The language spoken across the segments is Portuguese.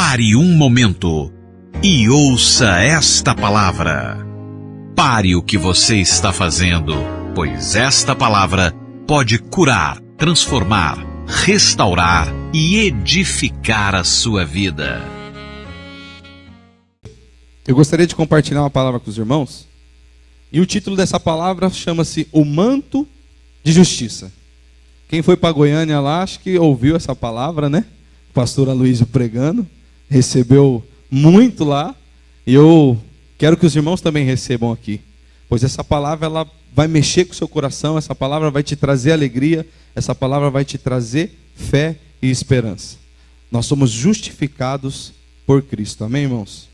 Pare um momento e ouça esta palavra. Pare o que você está fazendo, pois esta palavra pode curar, transformar, restaurar e edificar a sua vida. Eu gostaria de compartilhar uma palavra com os irmãos. E o título dessa palavra chama-se O Manto de Justiça. Quem foi para Goiânia lá, acho que ouviu essa palavra, né? O pastor Aloysio pregando, recebeu muito lá. E eu quero que os irmãos também recebam aqui. Pois essa palavra ela vai mexer com o seu coração, essa palavra vai te trazer alegria, essa palavra vai te trazer fé e esperança. Nós somos justificados por Cristo. Amém, irmãos?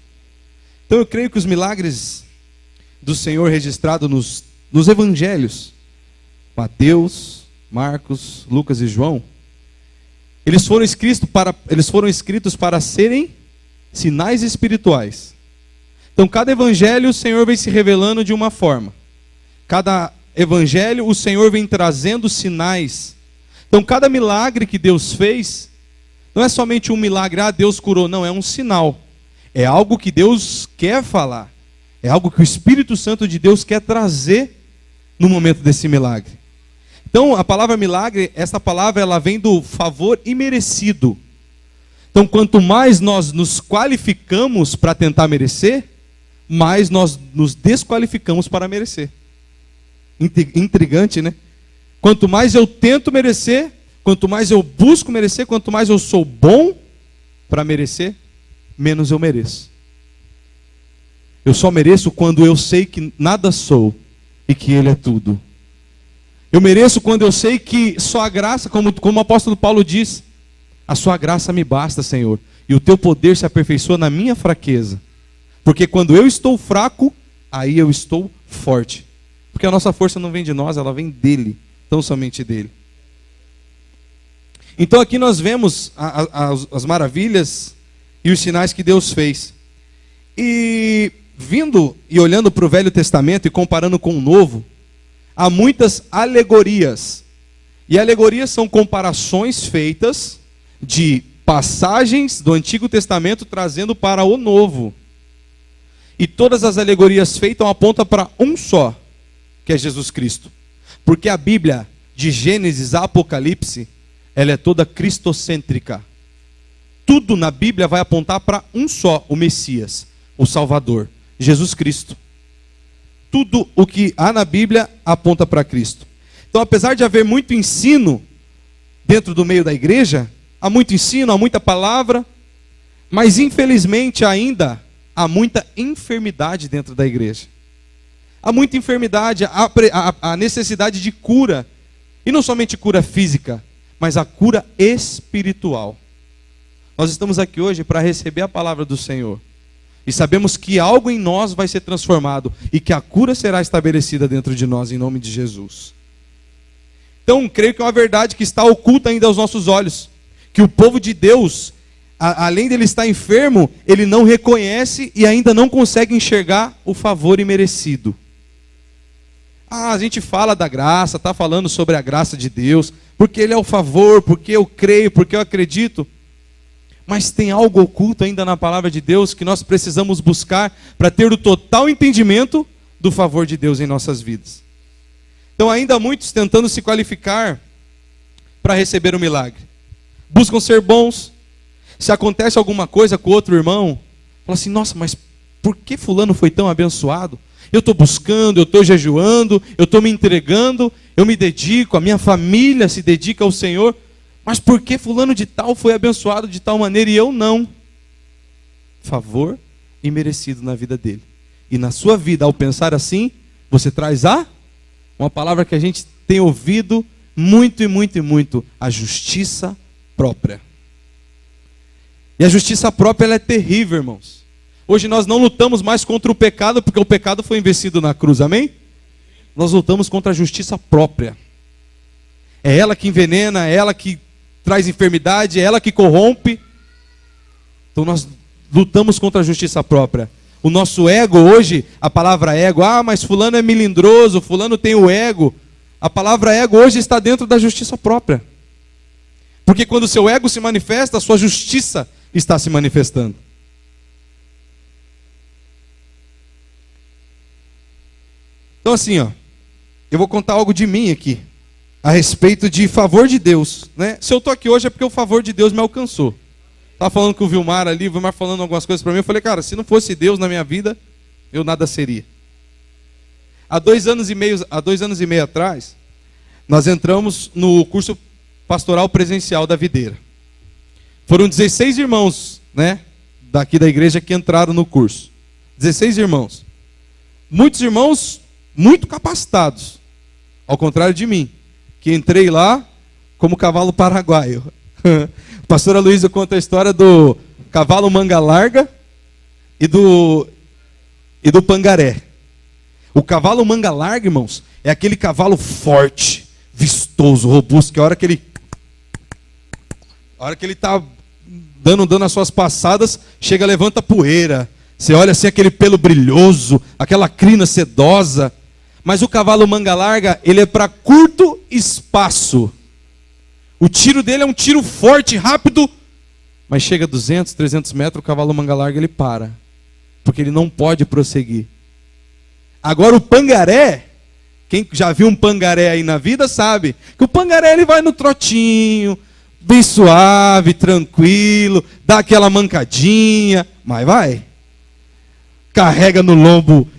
Então eu creio que os milagres do Senhor registrados nos evangelhos, Mateus, Marcos, Lucas e João, eles foram escritos para serem sinais espirituais. Então cada evangelho o Senhor vem se revelando de uma forma. Cada evangelho o Senhor vem trazendo sinais. Então cada milagre que Deus fez, não é somente um milagre, Deus curou, não, é um sinal. É algo que Deus quer falar. É algo que o Espírito Santo de Deus quer trazer no momento desse milagre. Então, a palavra milagre, essa palavra ela vem do favor imerecido. Então, quanto mais nós nos qualificamos para tentar merecer, mais nós nos desqualificamos para merecer. Intrigante, né? Quanto mais eu tento merecer, quanto mais eu busco merecer, quanto mais eu sou bom para merecer, menos eu mereço. Eu só mereço quando eu sei que nada sou e que Ele é tudo. Eu mereço quando eu sei que só a graça, como o apóstolo Paulo diz, a sua graça me basta, Senhor, e o teu poder se aperfeiçoa na minha fraqueza. Porque quando eu estou fraco, aí eu estou forte. Porque a nossa força não vem de nós, ela vem dele, tão somente dele. Então aqui nós vemos as maravilhas e os sinais que Deus fez. E vindo e olhando para o Velho Testamento e comparando com o Novo, há muitas alegorias. E alegorias são comparações feitas de passagens do Antigo Testamento trazendo para o Novo. E todas as alegorias feitas apontam para um só, que é Jesus Cristo. Porque a Bíblia, de Gênesis a Apocalipse, ela é toda cristocêntrica. Tudo na Bíblia vai apontar para um só, o Messias, o Salvador, Jesus Cristo. Tudo o que há na Bíblia aponta para Cristo. Então, apesar de haver muito ensino dentro do meio da igreja, há muito ensino, há muita palavra, mas infelizmente ainda há muita enfermidade dentro da igreja. Há muita enfermidade, há necessidade de cura. E não somente cura física, mas a cura espiritual. Nós estamos aqui hoje para receber a palavra do Senhor. E sabemos que algo em nós vai ser transformado. E que a cura será estabelecida dentro de nós, em nome de Jesus. Então, creio que é uma verdade que está oculta ainda aos nossos olhos. Que o povo de Deus, além de ele estar enfermo, ele não reconhece e ainda não consegue enxergar o favor imerecido. A gente fala da graça, está falando sobre a graça de Deus, porque Ele é o favor, porque eu creio, porque eu acredito. Mas tem algo oculto ainda na palavra de Deus que nós precisamos buscar para ter o total entendimento do favor de Deus em nossas vidas. Então ainda há muitos tentando se qualificar para receber o milagre. Buscam ser bons. Se acontece alguma coisa com outro irmão, fala assim, nossa, mas por que fulano foi tão abençoado? Eu estou buscando, eu estou jejuando, eu estou me entregando, eu me dedico, a minha família se dedica ao Senhor. Mas por que fulano de tal foi abençoado de tal maneira e eu não? Favor imerecido na vida dele. E na sua vida, ao pensar assim, você traz uma palavra que a gente tem ouvido muito e muito e muito, a justiça própria. E a justiça própria ela é terrível, irmãos. Hoje nós não lutamos mais contra o pecado, porque o pecado foi vencido na cruz, amém? Nós lutamos contra a justiça própria. É ela que envenena, é ela que traz enfermidade, é ela que corrompe. Então nós lutamos contra a justiça própria. O nosso ego hoje, a palavra ego, mas fulano é melindroso, fulano tem o ego. A palavra ego hoje está dentro da justiça própria. Porque quando o seu ego se manifesta, a sua justiça está se manifestando. Então assim, ó, eu vou contar algo de mim aqui, a respeito de favor de Deus, né? Se eu estou aqui hoje é porque o favor de Deus me alcançou. Estava falando com o Vilmar ali, o Vilmar falando algumas coisas para mim, eu falei, cara, se não fosse Deus na minha vida, eu nada seria. Há 2 anos e meio atrás, nós entramos no curso pastoral presencial da Videira. Foram 16 irmãos, né, daqui da igreja que entraram no curso. 16 irmãos. Muitos irmãos muito capacitados, ao contrário de mim, que entrei lá como cavalo paraguaio. A pastora Luísa conta a história do cavalo manga larga e do pangaré. O cavalo manga larga, irmãos, é aquele cavalo forte, vistoso, robusto, que a hora que ele está dando as suas passadas, chega, levanta poeira. Você olha assim, aquele pelo brilhoso, aquela crina sedosa. Mas o cavalo manga larga, ele é para curto espaço. O tiro dele é um tiro forte, rápido, mas chega a 200, 300 metros, o cavalo manga larga ele para, porque ele não pode prosseguir. Agora o pangaré, quem já viu um pangaré aí na vida sabe, que o pangaré ele vai no trotinho, bem suave, tranquilo, dá aquela mancadinha, mas vai. Carrega no lombo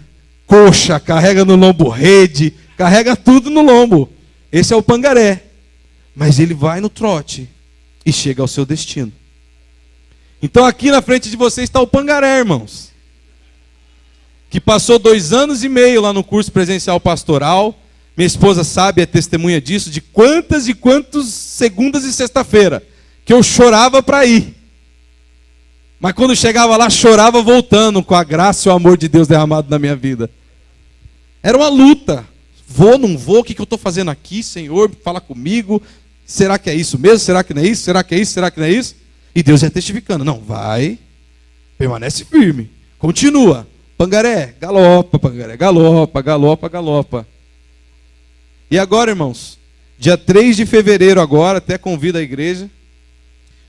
coxa, carrega no lombo rede, carrega tudo no lombo. Esse é o pangaré. Mas ele vai no trote e chega ao seu destino. Então aqui na frente de vocês está o pangaré, irmãos. Que passou 2 anos e meio lá no curso presencial pastoral. Minha esposa sabe, é testemunha disso, de quantas e quantas segundas e sexta-feira que eu chorava para ir. Mas quando chegava lá, chorava voltando com a graça e o amor de Deus derramado na minha vida. Era uma luta. Vou, não vou, o que eu estou fazendo aqui, Senhor? Fala comigo. Será que é isso mesmo? Será que não é isso? Será que é isso? Será que não é isso? E Deus ia testificando. Não, vai. Permanece firme. Continua. Pangaré, galopa, pangaré, galopa, galopa, galopa. E agora, irmãos, dia 3 de fevereiro agora, até convido a igreja.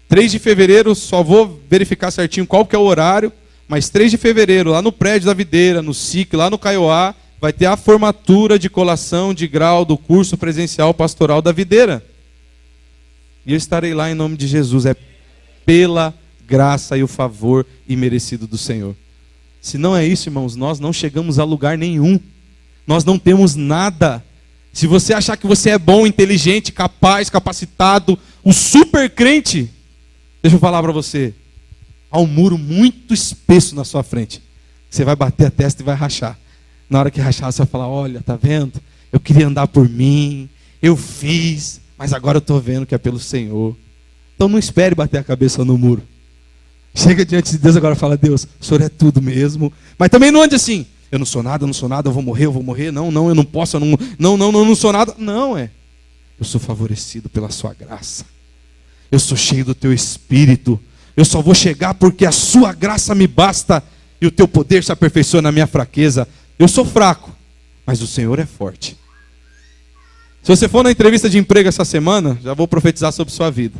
3 de fevereiro, só vou verificar certinho qual que é o horário, mas 3 de fevereiro, lá no prédio da Videira, no SIC, lá no Caioá, vai ter a formatura de colação de grau do curso presencial pastoral da Videira. E eu estarei lá em nome de Jesus, é pela graça e o favor imerecido do Senhor. Se não é isso, irmãos, nós não chegamos a lugar nenhum. Nós não temos nada. Se você achar que você é bom, inteligente, capaz, capacitado, o super crente, deixa eu falar para você, há um muro muito espesso na sua frente. Você vai bater a testa e vai rachar. Na hora que rachar, você vai falar, olha, tá vendo? Eu queria andar por mim, eu fiz, mas agora eu estou vendo que é pelo Senhor. Então não espere bater a cabeça no muro. Chega diante de Deus agora e fala, Deus, o Senhor é tudo mesmo. Mas também não ande assim, eu não sou nada, eu vou morrer. Não, eu não posso, eu não sou nada. Não, eu sou favorecido pela sua graça. Eu sou cheio do teu Espírito. Eu só vou chegar porque a sua graça me basta e o teu poder se aperfeiçoa na minha fraqueza. Eu sou fraco, mas o Senhor é forte. Se você for na entrevista de emprego essa semana, já vou profetizar sobre sua vida.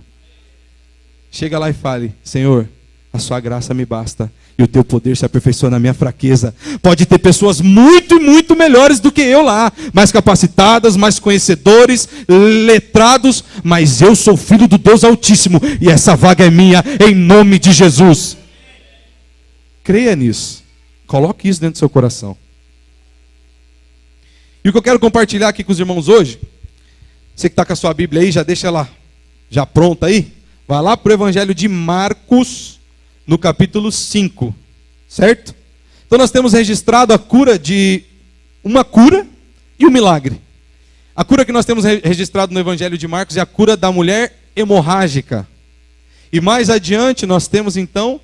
Chega lá e fale, Senhor, a sua graça me basta e o teu poder se aperfeiçoa na minha fraqueza. Pode ter pessoas muito, muito melhores do que eu lá, mais capacitadas, mais conhecedores, letrados, mas eu sou filho do Deus Altíssimo e essa vaga é minha, em nome de Jesus. Creia nisso, coloque isso dentro do seu coração. E o que eu quero compartilhar aqui com os irmãos hoje, você que está com a sua Bíblia aí, já deixa ela já pronta aí, vai lá para o Evangelho de Marcos, no capítulo 5, certo? Então nós temos registrado a cura de uma cura e um milagre. A cura que nós temos registrado no Evangelho de Marcos é a cura da mulher hemorrágica. E mais adiante nós temos então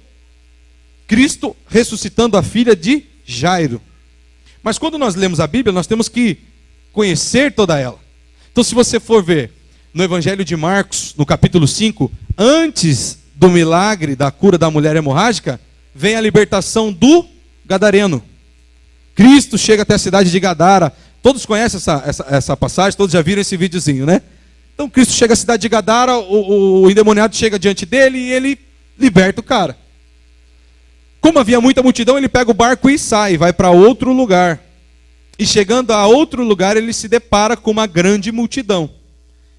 Cristo ressuscitando a filha de Jairo. Mas quando nós lemos a Bíblia, nós temos que conhecer toda ela. Então se você for ver no Evangelho de Marcos, no capítulo 5, antes do milagre da cura da mulher hemorrágica, vem a libertação do gadareno. Cristo chega até a cidade de Gadara. Todos conhecem essa passagem, todos já viram esse videozinho, né? Então Cristo chega à cidade de Gadara, o endemoniado chega diante dele e ele liberta o cara. Como havia muita multidão, ele pega o barco e sai, vai para outro lugar. E chegando a outro lugar, ele se depara com uma grande multidão.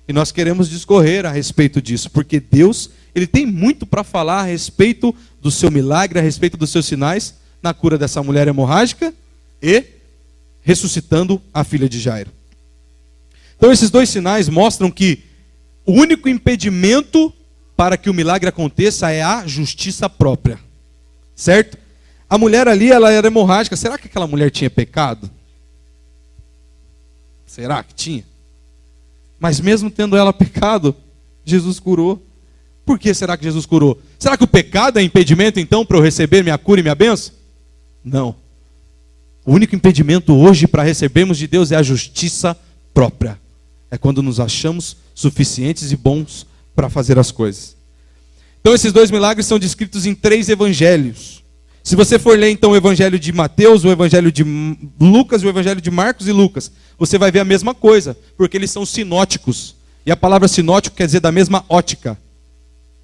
E nós queremos discorrer a respeito disso, porque Deus, ele tem muito para falar a respeito do seu milagre, a respeito dos seus sinais, na cura dessa mulher hemorrágica e ressuscitando a filha de Jairo. Então esses dois sinais mostram que o único impedimento para que o milagre aconteça é a justiça própria. Certo? A mulher ali, ela era hemorrágica. Será que aquela mulher tinha pecado? Será que tinha? Mas mesmo tendo ela pecado, Jesus curou. Por que será que Jesus curou? Será que o pecado é impedimento então para eu receber minha cura e minha bênção? Não. O único impedimento hoje para recebermos de Deus é a justiça própria. É quando nos achamos suficientes e bons para fazer as coisas. Então esses dois milagres são descritos em 3 evangelhos. Se você for ler então o evangelho de Mateus, o evangelho de Lucas e o evangelho de Marcos e Lucas, você vai ver a mesma coisa, porque eles são sinóticos. E a palavra sinótico quer dizer da mesma ótica.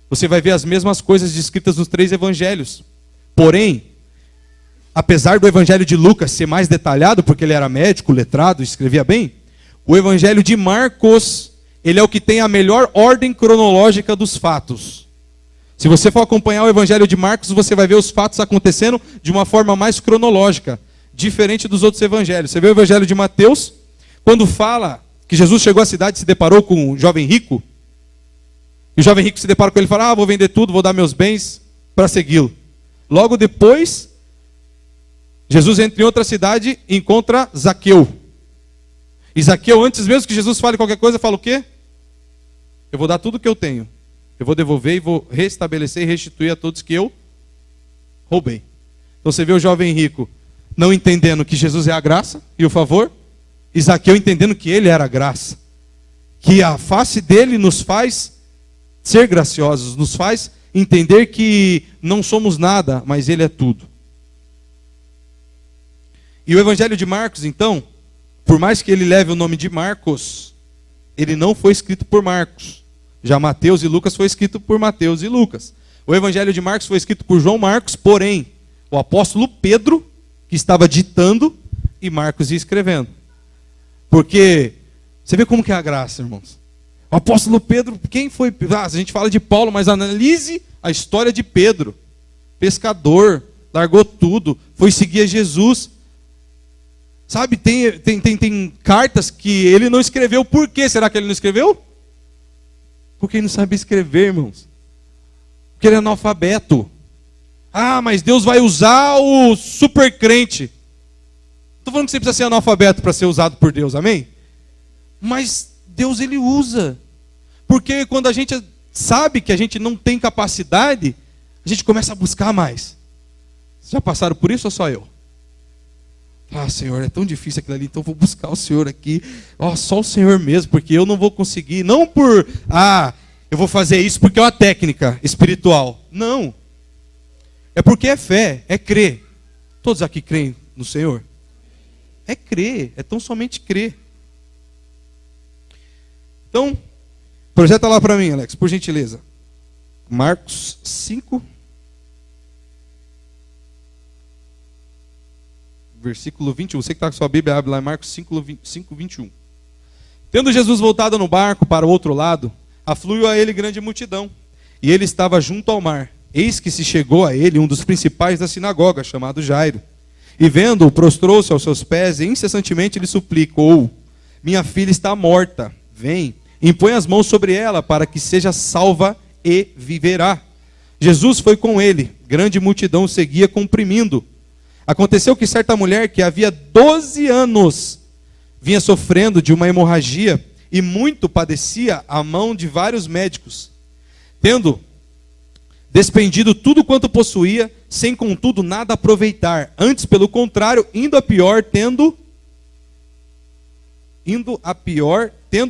Você vai ver as mesmas coisas descritas nos 3 evangelhos. Porém, apesar do evangelho de Lucas ser mais detalhado, porque ele era médico, letrado, escrevia bem, o evangelho de Marcos, ele é o que tem a melhor ordem cronológica dos fatos. Se você for acompanhar o evangelho de Marcos, você vai ver os fatos acontecendo de uma forma mais cronológica, diferente dos outros evangelhos. Você vê o evangelho de Mateus, quando fala que Jesus chegou à cidade e se deparou com um jovem rico, e o jovem rico se depara com ele e fala, vou vender tudo, vou dar meus bens para segui-lo. Logo depois, Jesus entra em outra cidade e encontra Zaqueu. E Zaqueu, antes mesmo que Jesus fale qualquer coisa, fala o quê? Eu vou dar tudo o que eu tenho. Eu vou devolver e vou restabelecer e restituir a todos que eu roubei. Então você vê o jovem rico não entendendo que Jesus é a graça e o favor, e Zaqueu entendendo que ele era a graça. Que a face dele nos faz ser graciosos, nos faz entender que não somos nada, mas ele é tudo. E o evangelho de Marcos, então, por mais que ele leve o nome de Marcos, ele não foi escrito por Marcos. Já Mateus e Lucas foi escrito por Mateus e Lucas. O evangelho de Marcos foi escrito por João Marcos, porém, o apóstolo Pedro, que estava ditando, e Marcos ia escrevendo. Porque, você vê como que é a graça, irmãos. O apóstolo Pedro, quem foi? A gente fala de Paulo, mas analise a história de Pedro. Pescador, largou tudo, foi seguir a Jesus. Sabe, tem cartas que ele não escreveu. Por que será que ele não escreveu? Porque ele não sabe escrever, irmãos. Porque ele é analfabeto. Mas Deus vai usar o super crente. Estou falando que você precisa ser analfabeto para ser usado por Deus, amém? Mas Deus, ele usa. Porque quando a gente sabe que a gente não tem capacidade, a gente começa a buscar mais. Vocês já passaram por isso ou só eu? Senhor, é tão difícil aquilo ali, então eu vou buscar o Senhor aqui. Só o Senhor mesmo, porque eu não vou conseguir. Não por, eu vou fazer isso porque é uma técnica espiritual. Não. É porque é fé, é crer. Todos aqui creem no Senhor? É crer, é tão somente crer. Então, projeta lá para mim, Alex, por gentileza. Marcos 5. Versículo 21, você que está com sua Bíblia, abre lá em Marcos 5, 21. Tendo Jesus voltado no barco para o outro lado, afluiu a ele grande multidão, e ele estava junto ao mar. Eis que se chegou a ele um dos principais da sinagoga, chamado Jairo. E vendo-o, prostrou-se aos seus pés, e incessantemente lhe suplicou, minha filha está morta, vem, impõe as mãos sobre ela, para que seja salva e viverá. Jesus foi com ele, grande multidão seguia comprimindo. Aconteceu que certa mulher que havia 12 anos vinha sofrendo de uma hemorragia e muito padecia à mão de vários médicos, tendo despendido tudo quanto possuía, sem contudo nada aproveitar. Antes, pelo contrário, indo a pior, tendo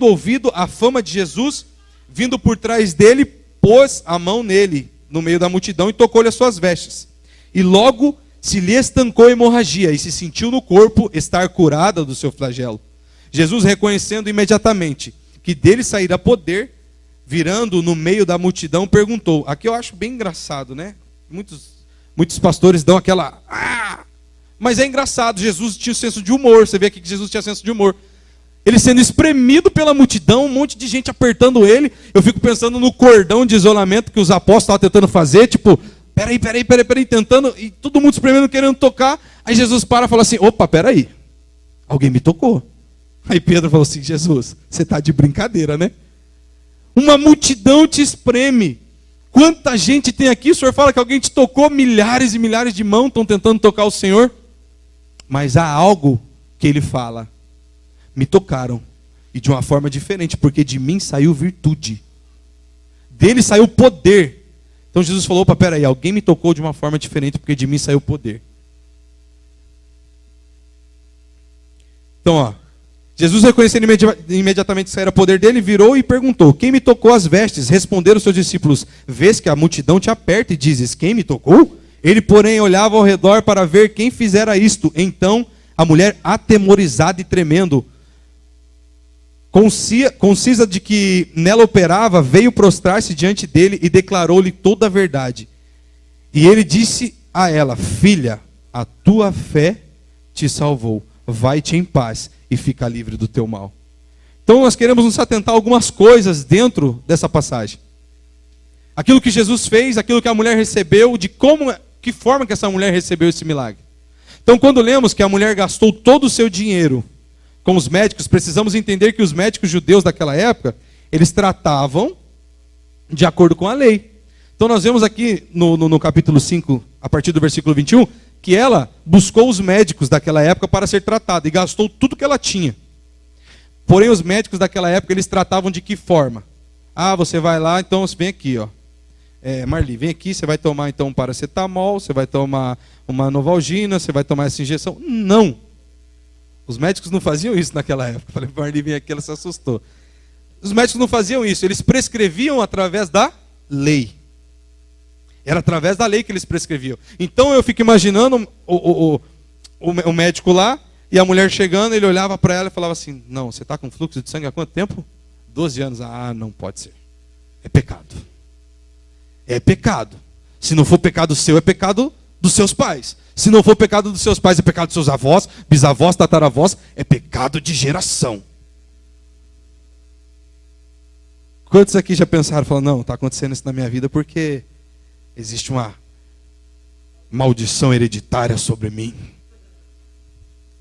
ouvido a fama de Jesus, vindo por trás dele, pôs a mão nele, no meio da multidão, e tocou-lhe as suas vestes. E logo se lhe estancou a hemorragia, e se sentiu no corpo estar curada do seu flagelo. Jesus, reconhecendo imediatamente que dele saíra poder, virando no meio da multidão, perguntou. Aqui eu acho bem engraçado, né? Muitos pastores dão aquela... Mas é engraçado, Jesus tinha senso de humor. Você vê aqui que Jesus tinha senso de humor. Ele sendo espremido pela multidão, um monte de gente apertando ele. Eu fico pensando no cordão de isolamento que os apóstolos estavam tentando fazer. Tipo, peraí, tentando. E todo mundo espremendo, querendo tocar. Aí Jesus para e fala assim, opa, peraí. Alguém me tocou. Aí Pedro falou assim, Jesus, você está de brincadeira, né? Uma multidão te espreme. Quanta gente tem aqui? O Senhor fala que alguém te tocou, milhares e milhares de mãos estão tentando tocar o Senhor. Mas há algo que ele fala. Me tocaram. E de uma forma diferente, porque de mim saiu virtude. Dele saiu poder. Então Jesus falou, opa, peraí, alguém me tocou de uma forma diferente, porque de mim saiu poder. Então, ó. Jesus, reconhecendo imediatamente que isso era poder dele, virou e perguntou, quem me tocou as vestes? Responderam os seus discípulos, vês que a multidão te aperta e dizes, quem me tocou? Ele, porém, olhava ao redor para ver quem fizera isto. Então, a mulher, atemorizada e tremendo, concisa de que nela operava, veio prostrar-se diante dele e declarou-lhe toda a verdade. E ele disse a ela, filha, a tua fé te salvou. Vai-te em paz e fica livre do teu mal. Então nós queremos nos atentar a algumas coisas dentro dessa passagem. Aquilo que Jesus fez, aquilo que a mulher recebeu, de que forma que essa mulher recebeu esse milagre. Então quando lemos que a mulher gastou todo o seu dinheiro com os médicos, precisamos entender que os médicos judeus daquela época, eles tratavam de acordo com a lei. Então nós vemos aqui no capítulo 5, a partir do versículo 21, que ela buscou os médicos daquela época para ser tratada e gastou tudo que ela tinha. Porém, os médicos daquela época, eles tratavam de que forma? Você vai lá, então você vem aqui, ó. Marli, vem aqui, você vai tomar então um paracetamol, você vai tomar uma Novalgina, você vai tomar essa injeção. Não! Os médicos não faziam isso naquela época. Falei, Marli, vem aqui, ela se assustou. Os médicos não faziam isso, eles prescreviam através da lei. Era através da lei que eles prescreviam. Então eu fico imaginando o médico lá, e a mulher chegando, ele olhava para ela e falava assim, não, você está com fluxo de sangue há quanto tempo? 12 anos. Não pode ser. É pecado. É pecado. Se não for pecado seu, é pecado dos seus pais. Se não for pecado dos seus pais, é pecado dos seus avós, bisavós, tataravós, é pecado de geração. Quantos aqui já pensaram, falaram, não, está acontecendo isso na minha vida porque existe uma maldição hereditária sobre mim.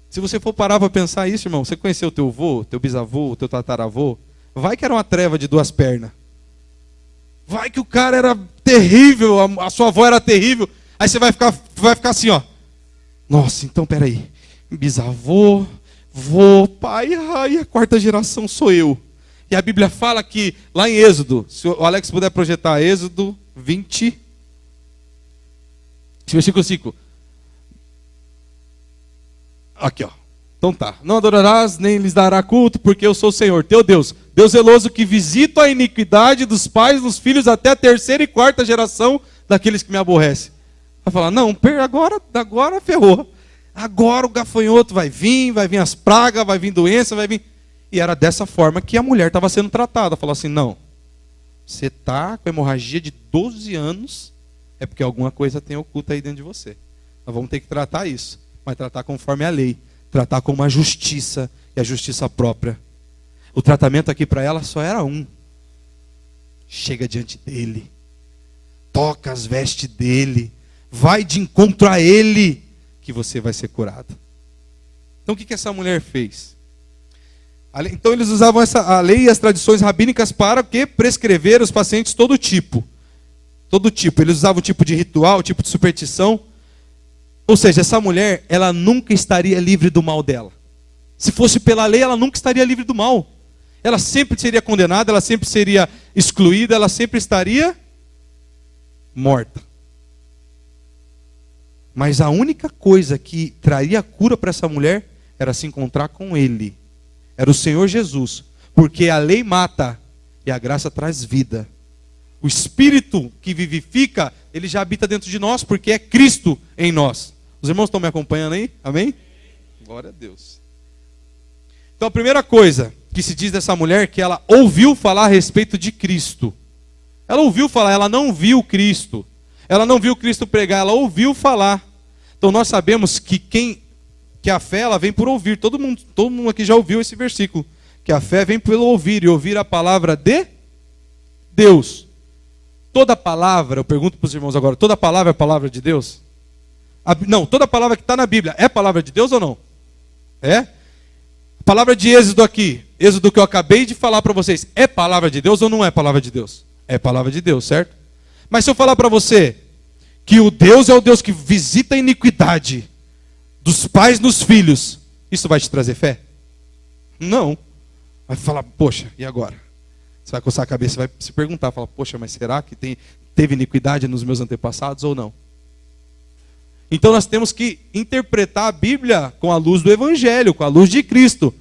Se você for parar para pensar isso, irmão, você conheceu o teu avô, teu bisavô, o teu tataravô, vai que era uma treva de duas pernas. Vai que o cara era terrível, a sua avó era terrível. Aí você vai ficar assim, ó. Nossa, então peraí. Bisavô, vô, pai, a quarta geração sou eu. E a Bíblia fala que lá em Êxodo, se o Alex puder projetar Êxodo 20, versículo 5. Aqui, ó. Então tá. Não adorarás, nem lhes dará culto, porque eu sou o Senhor, teu Deus. Deus zeloso que visita a iniquidade dos pais, dos filhos, até a terceira e quarta geração daqueles que me aborrecem. Vai falar, não, agora ferrou. Agora o gafanhoto vai vir as pragas, vai vir doença, vai vir... E era dessa forma que a mulher estava sendo tratada. Falou assim, não, você está com hemorragia de 12 anos, é porque alguma coisa tem oculta aí dentro de você. Nós vamos ter que tratar isso. Mas tratar conforme a lei. Tratar com uma justiça, e a justiça própria. O tratamento aqui para ela só era um. Chega diante dele. Toca as vestes dele. Vai de encontro a ele, que você vai ser curado. Então o que essa mulher fez? Então eles usavam a lei e as tradições rabínicas para o quê? Prescrever os pacientes todo tipo. Todo tipo. Eles usavam o tipo de ritual, o tipo de superstição. Ou seja, essa mulher, ela nunca estaria livre do mal dela. Se fosse pela lei, ela nunca estaria livre do mal. Ela sempre seria condenada, ela sempre seria excluída, ela sempre estaria morta. Mas a única coisa que traria cura para essa mulher era se encontrar com ele. Era o Senhor Jesus. Porque a lei mata e a graça traz vida. O Espírito que vivifica, ele já habita dentro de nós, porque é Cristo em nós. Os irmãos estão me acompanhando aí? Amém? Glória a Deus. Então a primeira coisa que se diz dessa mulher que ela ouviu falar a respeito de Cristo. Ela ouviu falar, ela não viu Cristo. Ela não viu Cristo pregar, ela ouviu falar. Então nós sabemos que a fé ela vem por ouvir. Todo mundo aqui já ouviu esse versículo. Que a fé vem pelo ouvir, e ouvir a palavra de Deus. Toda palavra, eu pergunto para os irmãos agora, toda palavra é a palavra de Deus? Não, toda palavra que está na Bíblia é palavra de Deus ou não? É? A palavra de Êxodo aqui, Êxodo que eu acabei de falar para vocês, é palavra de Deus ou não é palavra de Deus? É palavra de Deus, certo? Mas se eu falar para você que o Deus é o Deus que visita a iniquidade dos pais nos filhos, isso vai te trazer fé? Não. Vai falar, poxa, e agora? Você vai coçar a cabeça e vai se perguntar, fala, poxa, mas será que teve iniquidade nos meus antepassados ou não? Então nós temos que interpretar a Bíblia com a luz do Evangelho, com a luz de Cristo.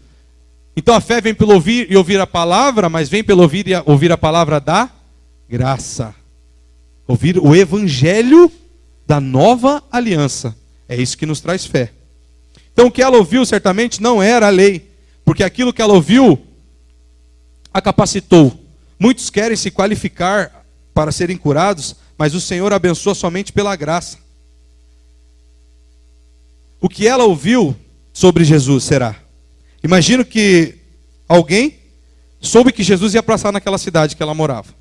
Então a fé vem pelo ouvir e ouvir a palavra, mas vem pelo ouvir e ouvir a palavra da graça. Ouvir o Evangelho da nova aliança. É isso que nos traz fé. Então o que ela ouviu certamente não era a lei, porque aquilo que ela ouviu a capacitou. Muitos querem se qualificar para serem curados, mas o Senhor abençoa somente pela graça. O que ela ouviu sobre Jesus será? Imagino que alguém soube que Jesus ia passar naquela cidade que ela morava.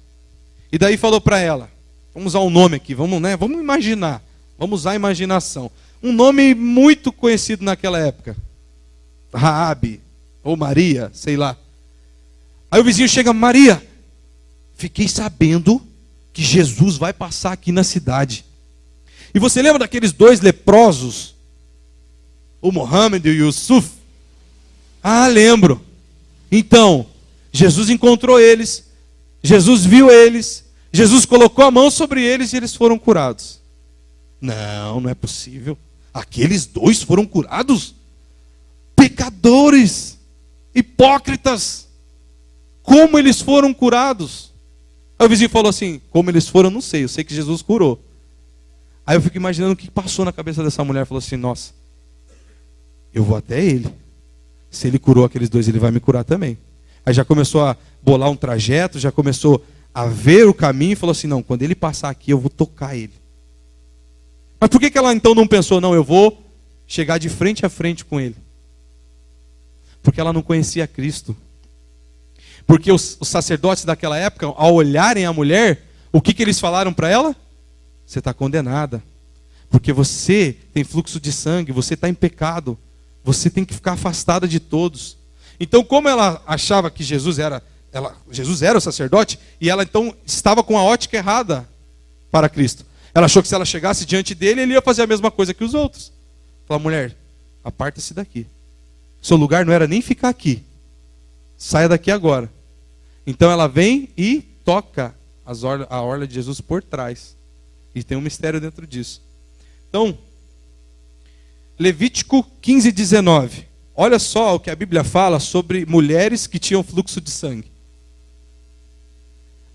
E daí falou para ela, vamos usar um nome aqui, vamos imaginar, vamos usar a imaginação. Um nome muito conhecido naquela época. Raabe, ou Maria, sei lá. Aí o vizinho chega, Maria, fiquei sabendo que Jesus vai passar aqui na cidade. E você lembra daqueles dois leprosos? O Mohammed e o Yusuf? Ah, lembro. Então, Jesus encontrou eles, Jesus viu eles, Jesus colocou a mão sobre eles e eles foram curados. Não é possível. Aqueles dois foram curados? Pecadores, hipócritas. Como eles foram curados? Aí o vizinho falou assim, como eles foram, eu não sei, eu sei que Jesus curou. Aí eu fico imaginando o que passou na cabeça dessa mulher. Falou assim, nossa, eu vou até ele. Se ele curou aqueles dois, ele vai me curar também. Aí já começou a bolar um trajeto, já começou a ver o caminho e falou assim, não, quando ele passar aqui eu vou tocar ele. Mas por que ela então não pensou, não, eu vou chegar de frente a frente com ele? Porque ela não conhecia Cristo. Porque os sacerdotes daquela época, ao olharem a mulher, o que eles falaram para ela? Você está condenada. Porque você tem fluxo de sangue, você está em pecado. Você tem que ficar afastada de todos. Então, como ela achava que Jesus era o sacerdote, e ela então estava com a ótica errada para Cristo. Ela achou que se ela chegasse diante dele, ele ia fazer a mesma coisa que os outros. Falou, mulher, aparta-se daqui. Seu lugar não era nem ficar aqui. Saia daqui agora. Então ela vem e toca a orla de Jesus por trás. E tem um mistério dentro disso. Então, Levítico 15:19. Olha só o que a Bíblia fala sobre mulheres que tinham fluxo de sangue.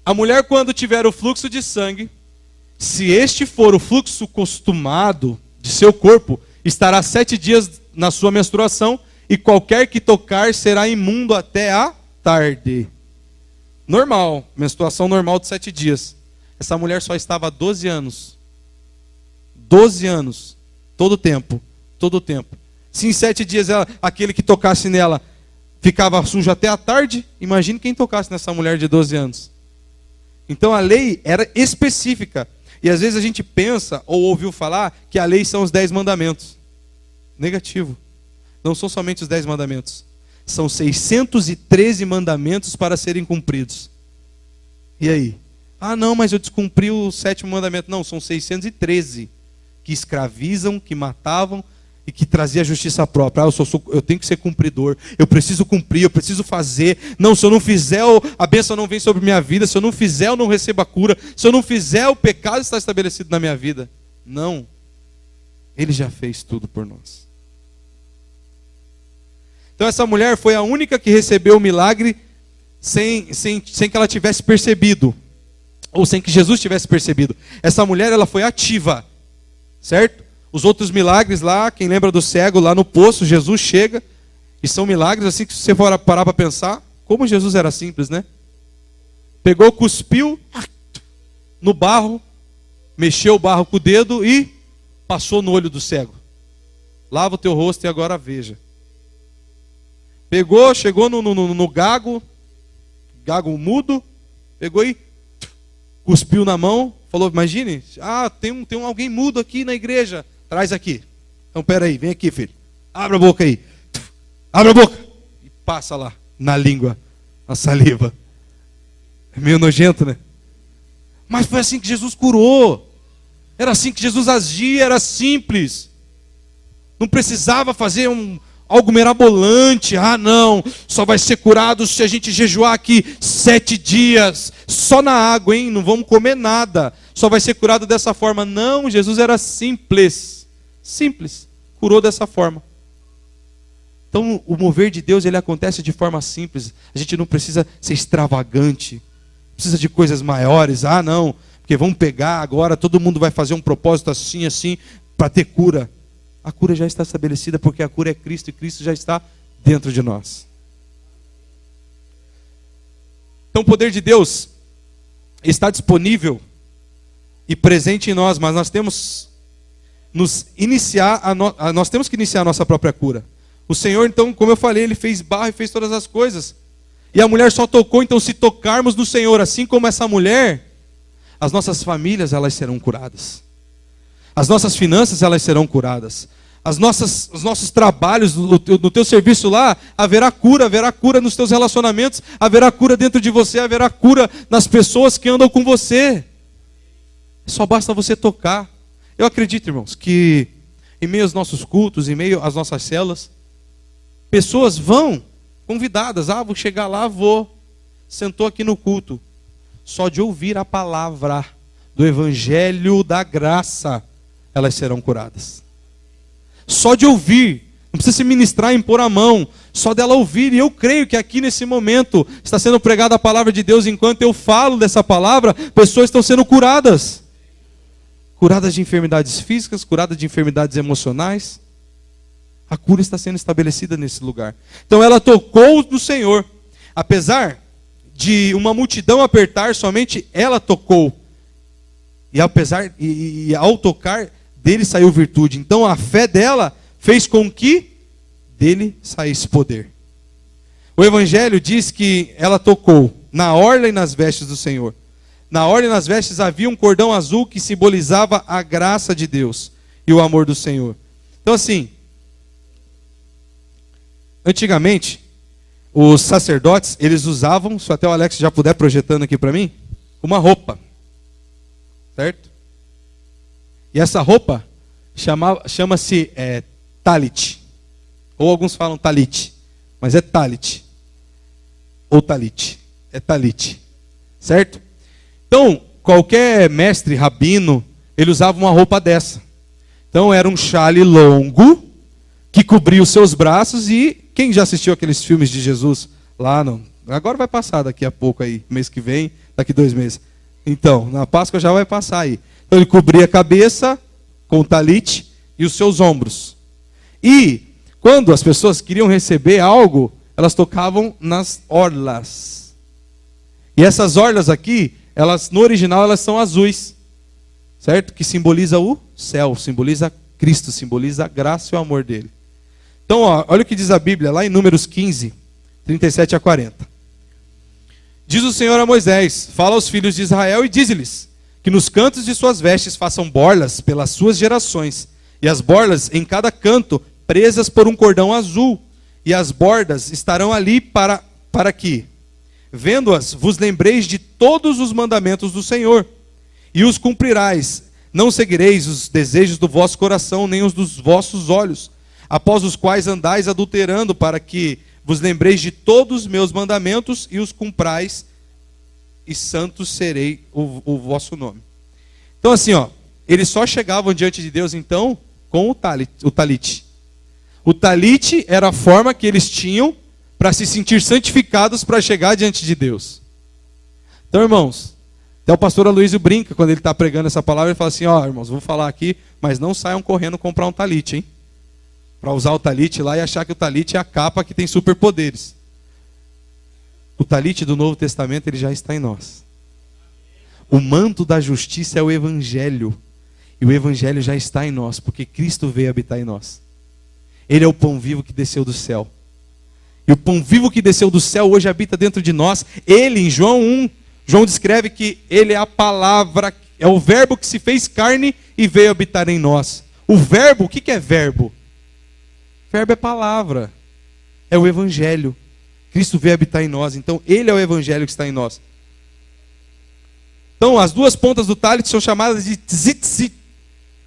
A mulher, quando tiver o fluxo de sangue, se este for o fluxo costumado de seu corpo, estará 7 dias na sua menstruação, e qualquer que tocar será imundo até a tarde. Normal, menstruação normal de 7 dias. Essa mulher só estava há 12 anos. 12 anos. Todo o tempo. Se em 7 dias aquele que tocasse nela ficava sujo até a tarde, imagine quem tocasse nessa mulher de 12 anos. Então a lei era específica. E às vezes a gente pensa ou ouviu falar que a lei são os 10 mandamentos. Negativo. Não são somente os 10 mandamentos. São 613 mandamentos para serem cumpridos. E aí? Ah, não, mas eu descumpri o 7º mandamento. Não, são 613 que escravizam, que matavam e que traziam a justiça própria. Eu tenho que ser cumpridor. Eu preciso cumprir, eu preciso fazer. Não, se eu não fizer, a bênção não vem sobre minha vida. Se eu não fizer, eu não recebo a cura. Se eu não fizer, o pecado está estabelecido na minha vida. Não. Ele já fez tudo por nós. Então essa mulher foi a única que recebeu o milagre sem que ela tivesse percebido. Ou sem que Jesus tivesse percebido. Essa mulher, ela foi ativa. Certo? Os outros milagres lá, quem lembra do cego lá no poço, Jesus chega. E são milagres assim que se você for parar para pensar, Como Jesus era simples, né? Pegou, cuspiu no barro, mexeu o barro com o dedo e passou no olho do cego. Lava o teu rosto e agora veja. Pegou, chegou no gago mudo, pegou e cuspiu na mão, falou, imagine, tem alguém mudo aqui na igreja, traz aqui. Então pera aí, vem aqui, filho. Abre a boca aí. Abre a boca. E passa lá, na língua, a saliva. É meio nojento, né? Mas foi assim que Jesus curou. Era assim que Jesus agia, era simples. Não precisava fazer algo mirabolante. Não, só vai ser curado se a gente jejuar aqui 7 dias. Só na água, hein? Não vamos comer nada. Só vai ser curado dessa forma. Não, Jesus era simples. Simples. Curou dessa forma. Então, o mover de Deus, ele acontece de forma simples. A gente não precisa ser extravagante. Precisa de coisas maiores. Não, porque vamos pegar agora, todo mundo vai fazer um propósito assim, para ter cura. A cura já está estabelecida, porque a cura é Cristo, e Cristo já está dentro de nós. Então o poder de Deus está disponível e presente em nós, mas nós temos que iniciar a nossa própria cura. O Senhor, então, como eu falei, Ele fez barro e fez todas as coisas. E a mulher só tocou, então se tocarmos no Senhor, assim como essa mulher, as nossas famílias, elas serão curadas. As nossas finanças, elas serão curadas. Os nossos trabalhos, no teu serviço lá, haverá cura nos teus relacionamentos, haverá cura dentro de você, haverá cura nas pessoas que andam com você. Só basta você tocar. Eu acredito, irmãos, que em meio aos nossos cultos, em meio às nossas células, pessoas vão convidadas, vou chegar lá, sentou aqui no culto, só de ouvir a palavra do Evangelho da graça, elas serão curadas. Só de ouvir, não precisa se ministrar e impor a mão, só dela ouvir. E eu creio que aqui nesse momento está sendo pregada a palavra de Deus. Enquanto eu falo dessa palavra, pessoas estão sendo curadas. Curadas de enfermidades físicas, curadas de enfermidades emocionais. A cura está sendo estabelecida nesse lugar. Então ela tocou no Senhor. Apesar de uma multidão apertar, somente ela tocou. E ao tocar, dele saiu virtude. Então a fé dela fez com que dele saísse poder. O Evangelho diz que ela tocou na orla e nas vestes do Senhor. Na orla e nas vestes havia um cordão azul que simbolizava a graça de Deus e o amor do Senhor. Então assim, antigamente, os sacerdotes, eles usavam, se até o Alex já puder projetando aqui para mim, uma roupa. Certo? E essa roupa chama-se talit. Ou alguns falam talit, mas é talit. Ou talit. É talit. Certo? Então, qualquer mestre, rabino, ele usava uma roupa dessa. Então era um xale longo, que cobria os seus braços. E quem já assistiu aqueles filmes de Jesus lá, não? Agora vai passar daqui a pouco aí, mês que vem, daqui 2 meses. Então, na Páscoa já vai passar aí. Então ele cobria a cabeça com o talit e os seus ombros. E quando as pessoas queriam receber algo, elas tocavam nas orlas. E essas orlas aqui, no original elas são azuis. Certo? Que simboliza o céu, simboliza Cristo, simboliza a graça e o amor dele. Então, olha o que diz a Bíblia, lá em Números 15, 37 a 40. Diz o Senhor a Moisés: fala aos filhos de Israel e dize-lhes que nos cantos de suas vestes façam borlas pelas suas gerações, e as borlas em cada canto presas por um cordão azul, e as bordas estarão ali para que, vendo-as, vos lembreis de todos os mandamentos do Senhor, e os cumprirás. Não seguireis os desejos do vosso coração, nem os dos vossos olhos, após os quais andais adulterando, para que vos lembreis de todos os meus mandamentos e os cumprais, e santos serei o vosso nome. Então assim, eles só chegavam diante de Deus então com o talit. O talit era a forma que eles tinham para se sentir santificados para chegar diante de Deus. Então, irmãos, até o pastor Aloysio brinca quando ele está pregando essa palavra, ele fala assim: irmãos, vou falar aqui, mas não saiam correndo comprar um talit, hein? Para usar o talit lá e achar que o talit é a capa que tem superpoderes. O talite do Novo Testamento, ele já está em nós. O manto da justiça é o Evangelho. E o Evangelho já está em nós, porque Cristo veio habitar em nós. Ele é o pão vivo que desceu do céu. E o pão vivo que desceu do céu hoje habita dentro de nós. Ele, em João 1, João descreve que ele é a palavra, é o verbo que se fez carne e veio habitar em nós. O verbo, o que é verbo? Verbo é palavra. É o Evangelho. Cristo veio habitar em nós. Então, ele é o Evangelho que está em nós. Então, as duas pontas do talit são chamadas de tzitzit,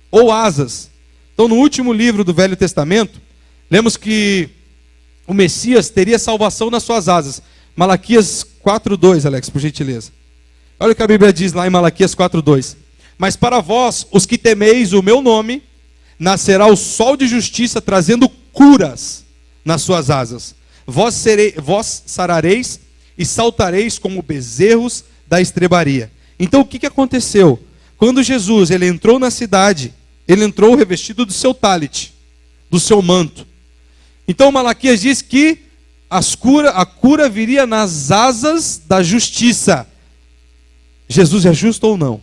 ou asas. Então, no último livro do Velho Testamento, lemos que o Messias teria salvação nas suas asas. Malaquias 4:2, Alex, por gentileza. Olha o que a Bíblia diz lá em Malaquias 4:2. Mas para vós, os que temeis o meu nome, nascerá o sol de justiça, trazendo curas nas suas asas. Vós sarareis e saltareis como bezerros da estrebaria. Então o que aconteceu? Quando Jesus ele entrou na cidade, ele entrou revestido do seu talit, do seu manto. Então Malaquias diz que a cura viria nas asas da justiça. Jesus é justo ou não?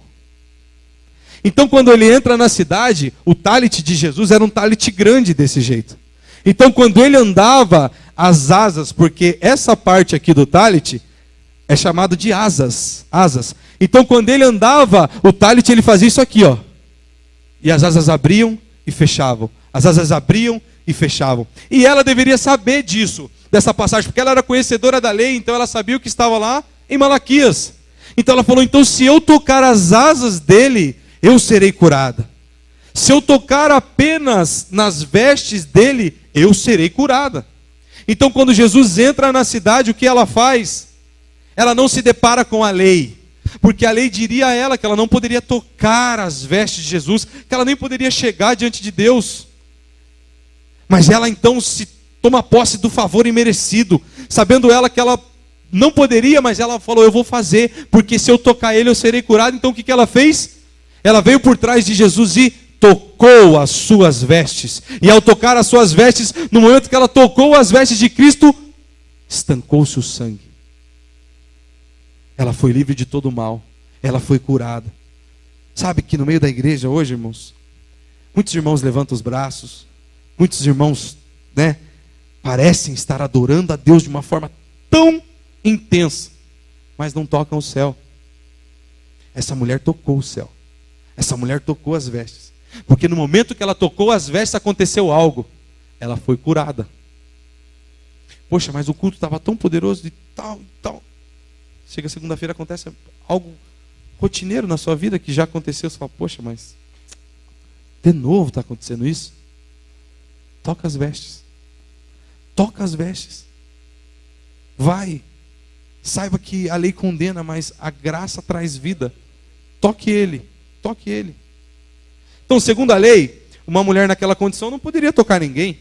Então quando ele entra na cidade, o talit de Jesus era um talit grande desse jeito. Então quando ele andava, as asas, porque essa parte aqui do talit é chamado de asas. Então quando ele andava, o talit ele fazia isso aqui, ó. E as asas abriam e fechavam. As asas abriam e fechavam. E ela deveria saber disso, dessa passagem, porque ela era conhecedora da lei, então ela sabia o que estava lá em Malaquias. Então ela falou, então se eu tocar as asas dele, eu serei curada. Se eu tocar apenas nas vestes dele, eu serei curada. Então quando Jesus entra na cidade, o que ela faz? Ela não se depara com a lei, porque a lei diria a ela que ela não poderia tocar as vestes de Jesus, que ela nem poderia chegar diante de Deus. Mas ela então se toma posse do favor imerecido, sabendo ela que ela não poderia, mas ela falou, eu vou fazer, porque se eu tocar ele eu serei curado. Então o que ela fez? Ela veio por trás de Jesus e tocou as suas vestes. E ao tocar as suas vestes, no momento que ela tocou as vestes de Cristo, estancou-se o sangue. Ela foi livre de todo o mal. Ela foi curada. Sabe que no meio da igreja hoje, irmãos, muitos irmãos levantam os braços, muitos irmãos, parecem estar adorando a Deus de uma forma tão intensa, mas não tocam o céu. Essa mulher tocou o céu. Essa mulher tocou as vestes. Porque no momento que ela tocou as vestes, aconteceu algo. Ela foi curada. Poxa, mas o culto estava tão poderoso de tal e tal. Chega segunda-feira, acontece algo rotineiro na sua vida que já aconteceu. Você fala, poxa, mas de novo está acontecendo isso? Toca as vestes. Toca as vestes. Vai. Saiba que a lei condena, mas a graça traz vida. Toque ele. Toque ele. Então, segundo a lei, uma mulher naquela condição não poderia tocar ninguém.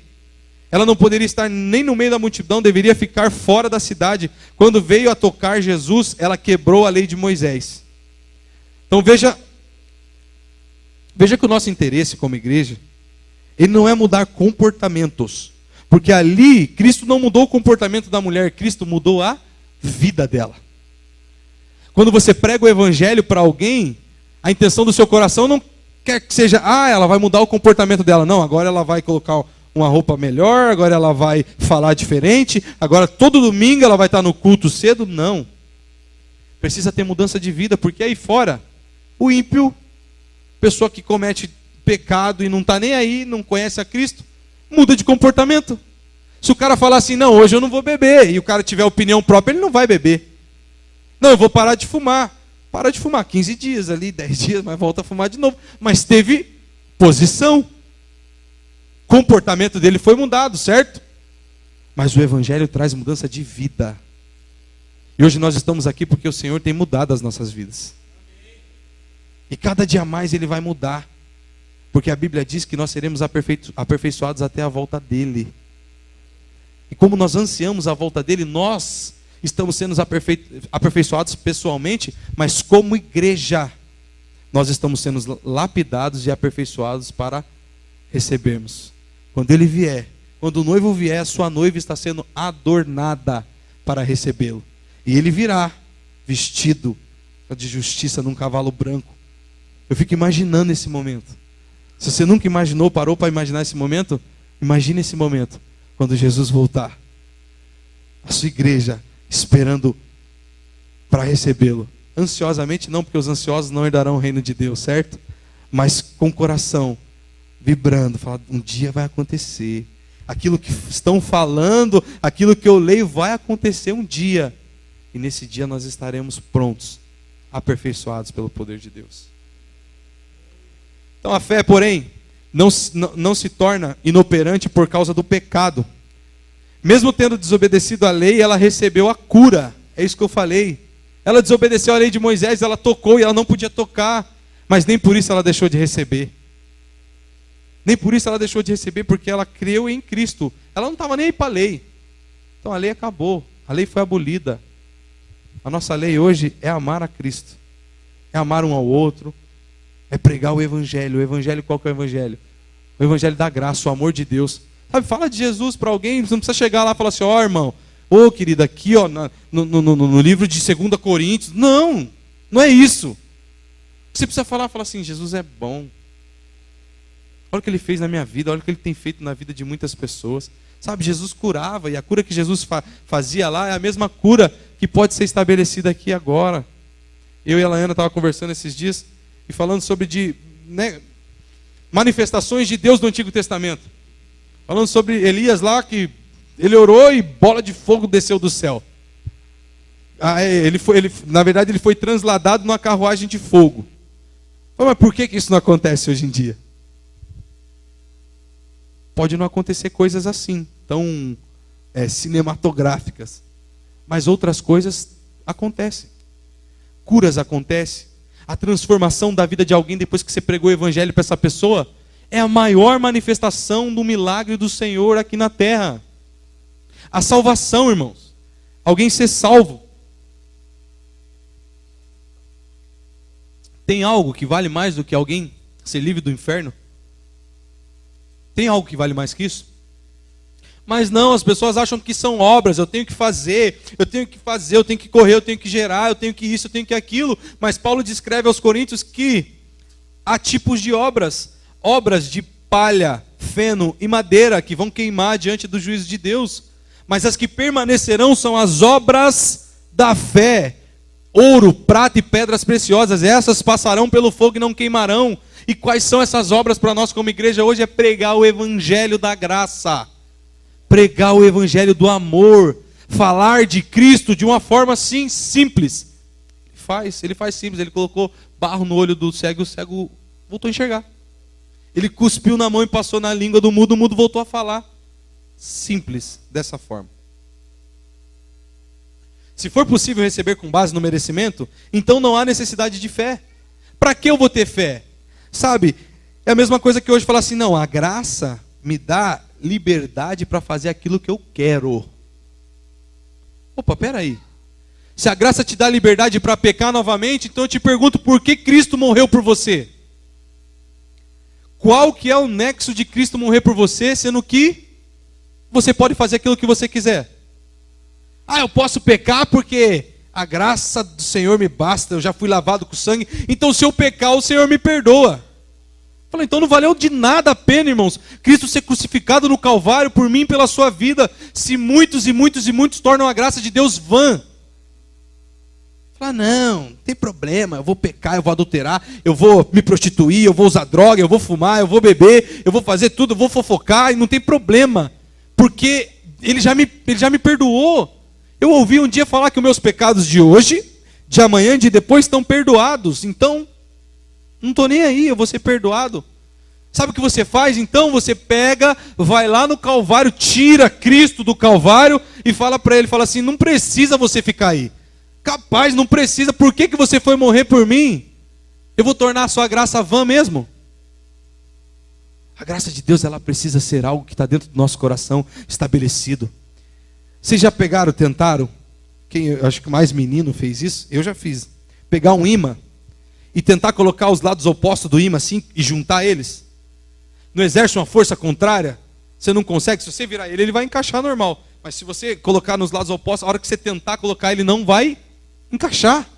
Ela não poderia estar nem no meio da multidão, deveria ficar fora da cidade. Quando veio a tocar Jesus, ela quebrou a lei de Moisés. Então veja que o nosso interesse como igreja, ele não é mudar comportamentos. Porque ali, Cristo não mudou o comportamento da mulher, Cristo mudou a vida dela. Quando você prega o evangelho para alguém, a intenção do seu coração não quer que seja, ela vai mudar o comportamento dela. Não, agora ela vai colocar uma roupa melhor, agora ela vai falar diferente, agora todo domingo ela vai estar no culto cedo. Não. Precisa ter mudança de vida, porque aí fora, o ímpio, pessoa que comete pecado e não está nem aí, não conhece a Cristo, muda de comportamento. Se o cara falar assim, não, hoje eu não vou beber, e o cara tiver opinião própria, ele não vai beber. Não, eu vou parar de fumar. Para de fumar 15 dias ali, 10 dias, mas volta a fumar de novo. Mas teve posição. O comportamento dele foi mudado, certo? Mas o evangelho traz mudança de vida. E hoje nós estamos aqui porque o Senhor tem mudado as nossas vidas. E cada dia mais ele vai mudar. Porque a Bíblia diz que nós seremos aperfeiçoados até a volta dele. E como nós ansiamos a volta dele, nós estamos sendo aperfeiçoados pessoalmente, mas como igreja, nós estamos sendo lapidados e aperfeiçoados para recebermos. Quando ele vier, quando o noivo vier, a sua noiva está sendo adornada para recebê-lo. E ele virá, vestido de justiça num cavalo branco. Eu fico imaginando esse momento. Se você nunca imaginou, parou para imaginar esse momento, imagine esse momento, quando Jesus voltar. A sua igreja esperando para recebê-lo. Ansiosamente não, porque os ansiosos não herdarão o reino de Deus, certo? Mas com o coração vibrando, falando, um dia vai acontecer. Aquilo que estão falando, aquilo que eu leio vai acontecer um dia. E nesse dia nós estaremos prontos, aperfeiçoados pelo poder de Deus. Então a fé, porém, não se torna inoperante por causa do pecado. Mesmo tendo desobedecido a lei, ela recebeu a cura. É isso que eu falei. Ela desobedeceu a lei de Moisés, ela tocou e ela não podia tocar. Mas nem por isso ela deixou de receber. Nem por isso ela deixou de receber, porque ela creu em Cristo. Ela não estava nem aí para a lei. Então a lei acabou. A lei foi abolida. A nossa lei hoje é amar a Cristo. É amar um ao outro. É pregar o Evangelho. O Evangelho, qual que é o Evangelho? O Evangelho da graça, o amor de Deus. Sabe, fala de Jesus para alguém, você não precisa chegar lá e falar assim, ó irmão, ô querida, aqui ó, no livro de 2 Coríntios. Não, não é isso. Você precisa falar assim, Jesus é bom. Olha o que ele fez na minha vida, olha o que ele tem feito na vida de muitas pessoas. Sabe, Jesus curava, e a cura que Jesus fazia lá é a mesma cura que pode ser estabelecida aqui agora. Eu e a Laiana estavam conversando esses dias, e falando sobre manifestações de Deus do Antigo Testamento. Falando sobre Elias lá, que ele orou e bola de fogo desceu do céu. Na verdade ele foi transladado numa carruagem de fogo. Mas por que isso não acontece hoje em dia? Pode não acontecer coisas assim, tão cinematográficas. Mas outras coisas acontecem. Curas acontecem. A transformação da vida de alguém depois que você pregou o Evangelho para essa pessoa é a maior manifestação do milagre do Senhor aqui na terra. A salvação, irmãos. Alguém ser salvo. Tem algo que vale mais do que alguém ser livre do inferno? Tem algo que vale mais que isso? Mas não, as pessoas acham que são obras, eu tenho que fazer, eu tenho que correr, eu tenho que gerar, eu tenho que isso, eu tenho que aquilo. Mas Paulo descreve aos Coríntios que há tipos de obras. Obras de palha, feno e madeira que vão queimar diante do juízo de Deus. Mas as que permanecerão são as obras da fé. Ouro, prata e pedras preciosas, essas passarão pelo fogo e não queimarão. E quais são essas obras para nós como igreja hoje? É pregar o Evangelho da graça. Pregar o Evangelho do amor. Falar de Cristo de uma forma assim, simples. Ele faz simples, ele colocou barro no olho do cego e o cego voltou a enxergar. Ele cuspiu na mão e passou na língua do mudo, o mudo voltou a falar. Simples, dessa forma. Se for possível receber com base no merecimento, então não há necessidade de fé. Para que eu vou ter fé? Sabe, é a mesma coisa que hoje falar assim, não, a graça me dá liberdade para fazer aquilo que eu quero. Opa, peraí. Se a graça te dá liberdade para pecar novamente, então eu te pergunto, por que Cristo morreu por você? Qual que é o nexo de Cristo morrer por você, sendo que você pode fazer aquilo que você quiser? Eu posso pecar porque a graça do Senhor me basta, eu já fui lavado com sangue, então se eu pecar, o Senhor me perdoa. Falei, então não valeu de nada a pena, irmãos, Cristo ser crucificado no Calvário por mim e pela sua vida, se muitos e muitos e muitos tornam a graça de Deus vã. Não tem problema, eu vou pecar, eu vou adulterar, eu vou me prostituir, eu vou usar droga, eu vou fumar, eu vou beber, eu vou fazer tudo, eu vou fofocar, e não tem problema, porque Ele já me perdoou. Eu ouvi um dia falar que os meus pecados de hoje, de amanhã e de depois estão perdoados, então não estou nem aí, eu vou ser perdoado. Sabe o que você faz? Então você pega, vai lá no Calvário, tira Cristo do Calvário e fala para ele, fala assim, não precisa você ficar aí. Capaz, não precisa, por que você foi morrer por mim? Eu vou tornar a sua graça vã mesmo? A graça de Deus, ela precisa ser algo que está dentro do nosso coração, estabelecido. Vocês já pegaram, tentaram? Eu acho que mais menino fez isso? Eu já fiz. Pegar um imã e tentar colocar os lados opostos do imã assim e juntar eles. Não exerce uma força contrária? Você não consegue? Se você virar ele vai encaixar normal. Mas se você colocar nos lados opostos, a hora que você tentar colocar, ele não vai encaixar.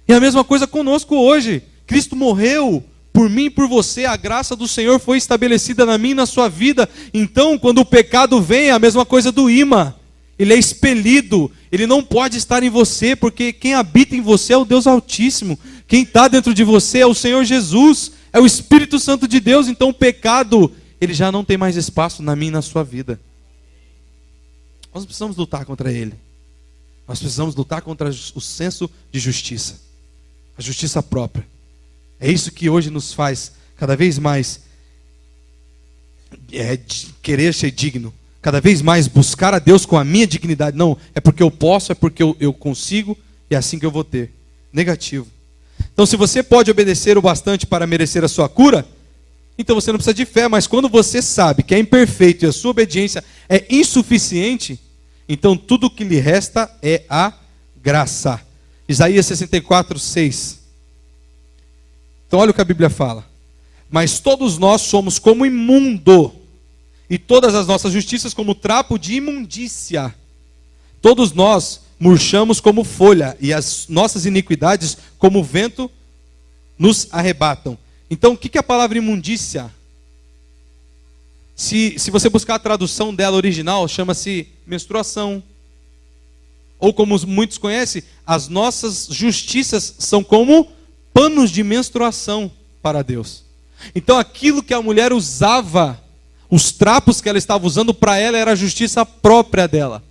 E a mesma coisa conosco hoje. Cristo morreu por mim e por você. A graça do Senhor foi estabelecida na minha e na sua vida. Então, quando o pecado vem, é a mesma coisa do imã. Ele é expelido. Ele não pode estar em você, porque quem habita em você é o Deus Altíssimo. Quem está dentro de você é o Senhor Jesus. É o Espírito Santo de Deus. Então o pecado, ele já não tem mais espaço na minha e na sua vida. Nós precisamos lutar contra ele. Nós precisamos lutar contra o senso de justiça. A justiça própria. É isso que hoje nos faz cada vez mais querer ser digno. Cada vez mais buscar a Deus com a minha dignidade. Não, é porque eu posso, é porque eu consigo, e é assim que eu vou ter. Negativo. Então, se você pode obedecer o bastante para merecer a sua cura, então você não precisa de fé. Mas quando você sabe que é imperfeito e a sua obediência é insuficiente, então tudo o que lhe resta é a graça. Isaías 64, 6. Então olha o que a Bíblia fala. Mas todos nós somos como imundo, e todas as nossas justiças como trapo de imundícia. Todos nós murchamos como folha, e as nossas iniquidades como vento nos arrebatam. Então o que é a palavra imundícia? Se você buscar a tradução dela original, chama-se menstruação. Ou como muitos conhecem, as nossas justiças são como panos de menstruação para Deus. Então aquilo que a mulher usava, os trapos que ela estava usando para ela, era a justiça própria dela.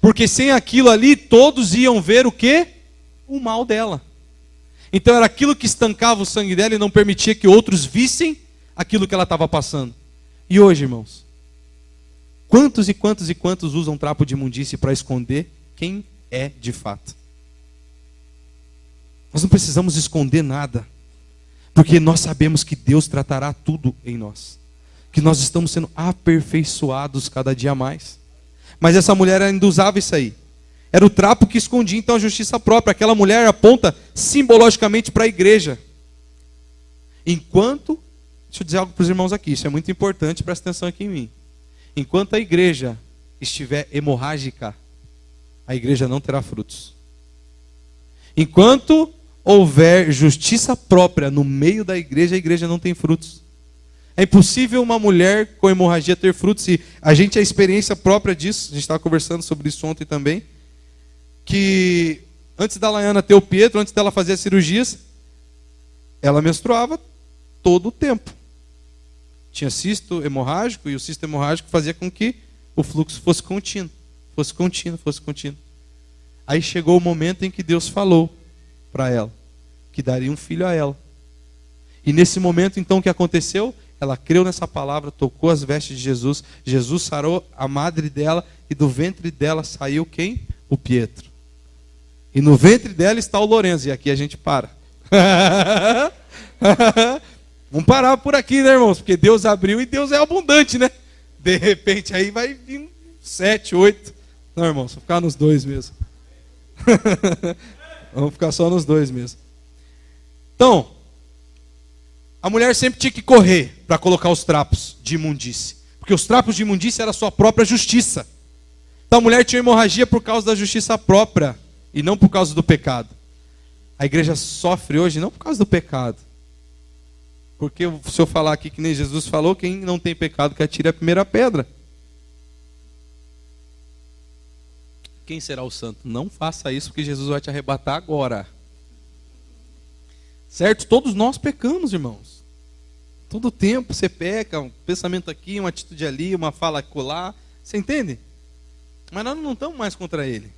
Porque sem aquilo ali, todos iam ver o quê? O mal dela. Então era aquilo que estancava o sangue dela e não permitia que outros vissem aquilo que ela estava passando. E hoje, irmãos, quantos e quantos e quantos usam trapo de imundície para esconder quem é de fato? Nós não precisamos esconder nada, porque nós sabemos que Deus tratará tudo em nós, que nós estamos sendo aperfeiçoados cada dia mais. Mas essa mulher ainda usava isso aí. Era o trapo que escondia então a justiça própria. Aquela mulher aponta simbologicamente para a igreja. Enquanto, deixa eu dizer algo para os irmãos aqui, isso é muito importante, presta atenção aqui em mim. Enquanto a igreja estiver hemorrágica, a igreja não terá frutos. Enquanto houver justiça própria no meio da igreja, a igreja não tem frutos. É impossível uma mulher com hemorragia ter frutos, e a gente, a experiência própria disso, a gente estava conversando sobre isso ontem também, que antes da Laiana ter o Pietro, antes dela fazer as cirurgias, ela menstruava todo o tempo. Tinha cisto hemorrágico, e o cisto hemorrágico fazia com que o fluxo fosse contínuo. Fosse contínuo, fosse contínuo. Aí chegou o momento em que Deus falou para ela que daria um filho a ela. E nesse momento, então, o que aconteceu? Ela creu nessa palavra, tocou as vestes de Jesus. Jesus sarou a madre dela, e do ventre dela saiu quem? O Pietro. E no ventre dela está o Lorenzo. E aqui a gente para. Vamos parar por aqui, né, irmãos? Porque Deus abriu e Deus é abundante, né? De repente aí vai vir 7, 8. Não, irmãos, vou ficar nos 2 mesmo. Vamos ficar só nos 2 mesmo. Então, a mulher sempre tinha que correr para colocar os trapos de imundície. Porque os trapos de imundície era a sua própria justiça. Então a mulher tinha hemorragia por causa da justiça própria e não por causa do pecado. A igreja sofre hoje não por causa do pecado. Porque se eu falar aqui que nem Jesus falou, quem não tem pecado que atire a primeira pedra. Quem será o santo? Não faça isso, porque Jesus vai te arrebatar agora. Certo? Todos nós pecamos, irmãos. Todo tempo você peca, um pensamento aqui, uma atitude ali, uma fala acolá. Você entende? Mas nós não estamos mais contra ele.